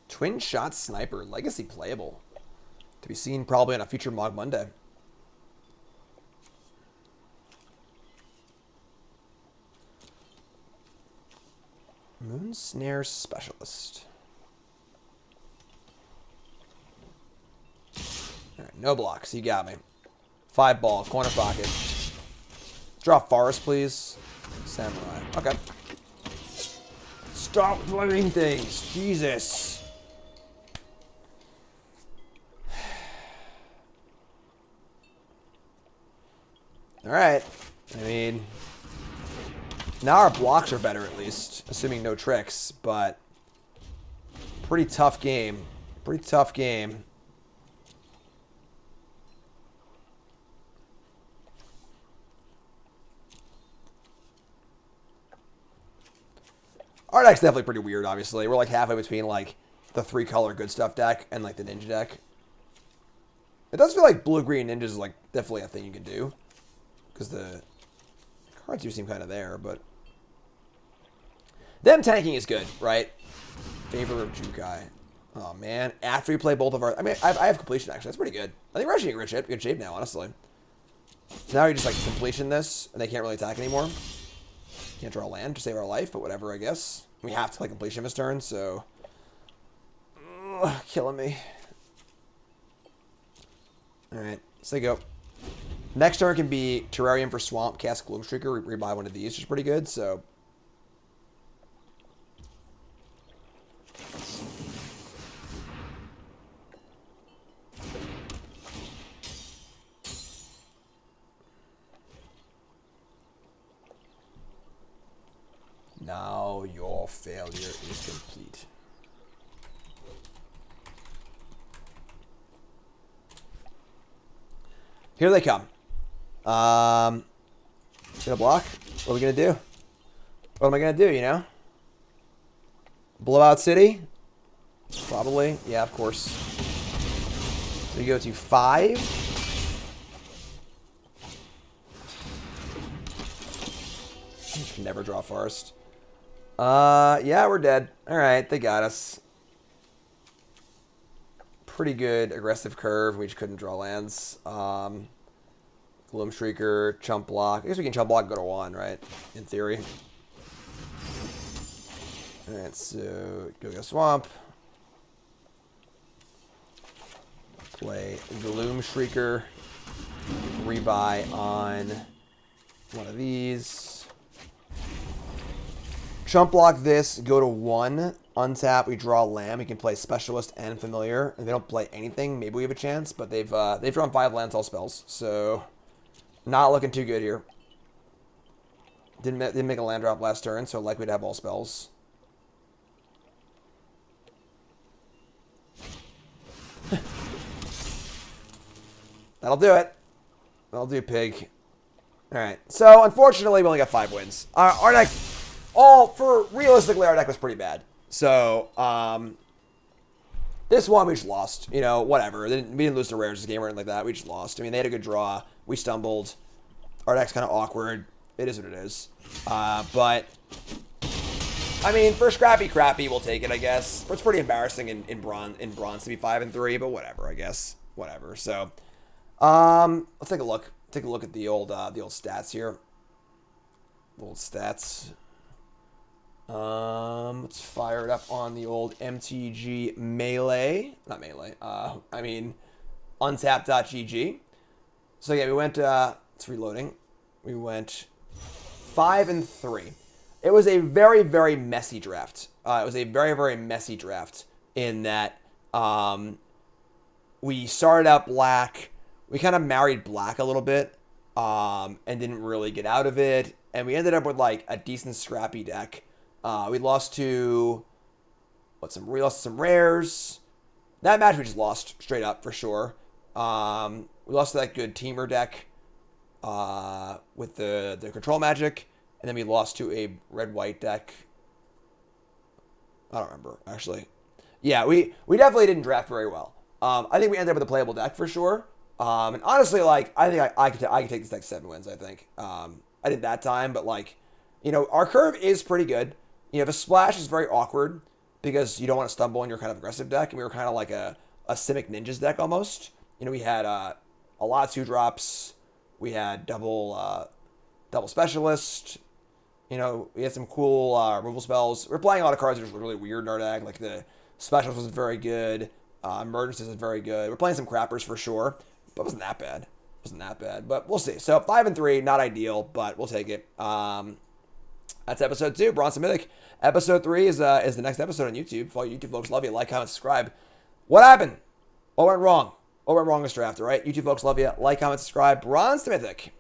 Twin Shot Sniper, Legacy playable. To be seen probably on a future Mod Monday. Moon Snare Specialist. Alright, no blocks. You got me. 5 ball, corner pocket. Draw Forest, please. Samurai. Okay. Stop playing things. Jesus. Alright. I mean... Now our blocks are better, at least. Assuming no tricks, but... Pretty tough game. Pretty tough game. Our deck's definitely pretty weird, obviously. We're like halfway between, like, the 3-color good stuff deck and, like, the ninja deck. It does feel like blue-green ninjas is, like, definitely a thing you can do. Because the cards do seem kind of there, but... Them tanking is good, right? Favor of Jukai. Oh, man. After we play both of our... I mean, I have Completion, actually. That's pretty good. I think we're actually in good shape now, honestly. So now you just, like, Completion this, and they can't really attack anymore. Can't draw land to save our life, but whatever, I guess. We have to play completion this turn, so... Ugh, killing me. Alright, so they go. Next turn can be Terrarium for Swamp, cast Gloomstreaker, rebuy one of these, which is pretty good, so... Now your failure is complete. Here they come. Gonna block? What are we gonna do? What am I gonna do, you know? Blowout City? Probably. Yeah, of course. So we go to 5. Never draw Forest. Yeah, we're dead. Alright, they got us. Pretty good aggressive curve. We just couldn't draw lands. Gloomstreaker, chump block. I guess we can chump block and go to 1, right? In theory. Alright, so go Swamp. Play Gloomstreaker. Rebuy on one of these. Chump block this, go to 1, untap, we draw land. We can play Specialist and Familiar. If they don't play anything, maybe we have a chance, but they've drawn 5 lands, all spells, so not looking too good here. Didn't make a land drop last turn, so likely to have all spells. That'll do it. That'll do, pig. Alright, so unfortunately we only got 5 wins. Our deck... realistically, our deck was pretty bad. So, this one we just lost. You know, whatever. We didn't lose to Rares this game or anything like that. We just lost. I mean, they had a good draw. We stumbled. Our deck's kind of awkward. It is what it is. But, I mean, for scrappy crappy, we'll take it, I guess. It's pretty embarrassing in bronze to be 5-3, but whatever, I guess. Whatever. So, let's take a look. Take a look at the old stats here. Old stats. Let's fire it up on the old MTG Melee. Not Melee. I mean, untap.gg. So yeah, we went, it's reloading. We went 5-3. It was a very, very messy draft. It was a very, very messy draft in that, we started out black. We kind of married black a little bit, and didn't really get out of it. And we ended up with like a decent scrappy deck. We lost to we lost some rares. That match we just lost straight up for sure. We lost to that good teamer deck with the control magic, and then we lost to a red-white deck. I don't remember actually. Yeah, we definitely didn't draft very well. I think we ended up with a playable deck for sure. And honestly, like I think I could take this deck 7 wins. I think I did that time, but like, you know, our curve is pretty good. You know, the splash is very awkward because you don't want to stumble in your kind of aggressive deck, and we were kind of like a Simic Ninjas deck almost. You know, we had a lot of 2-drops. We had double specialist. You know, we had some cool removal spells. We're playing a lot of cards that are really weird in our deck. Like the specialist wasn't very good. Emergencies is very good. We're playing some crappers for sure, but it wasn't that bad. But we'll see. So 5-3, not ideal, but we'll take it. That's episode 2, Bronze Mythic. Episode 3 is the next episode on YouTube. For all you YouTube folks, love you. Like, comment, subscribe. What happened? What went wrong? What went wrong this draft, all right? YouTube folks, love you. Like, comment, subscribe. Bronze Mythic.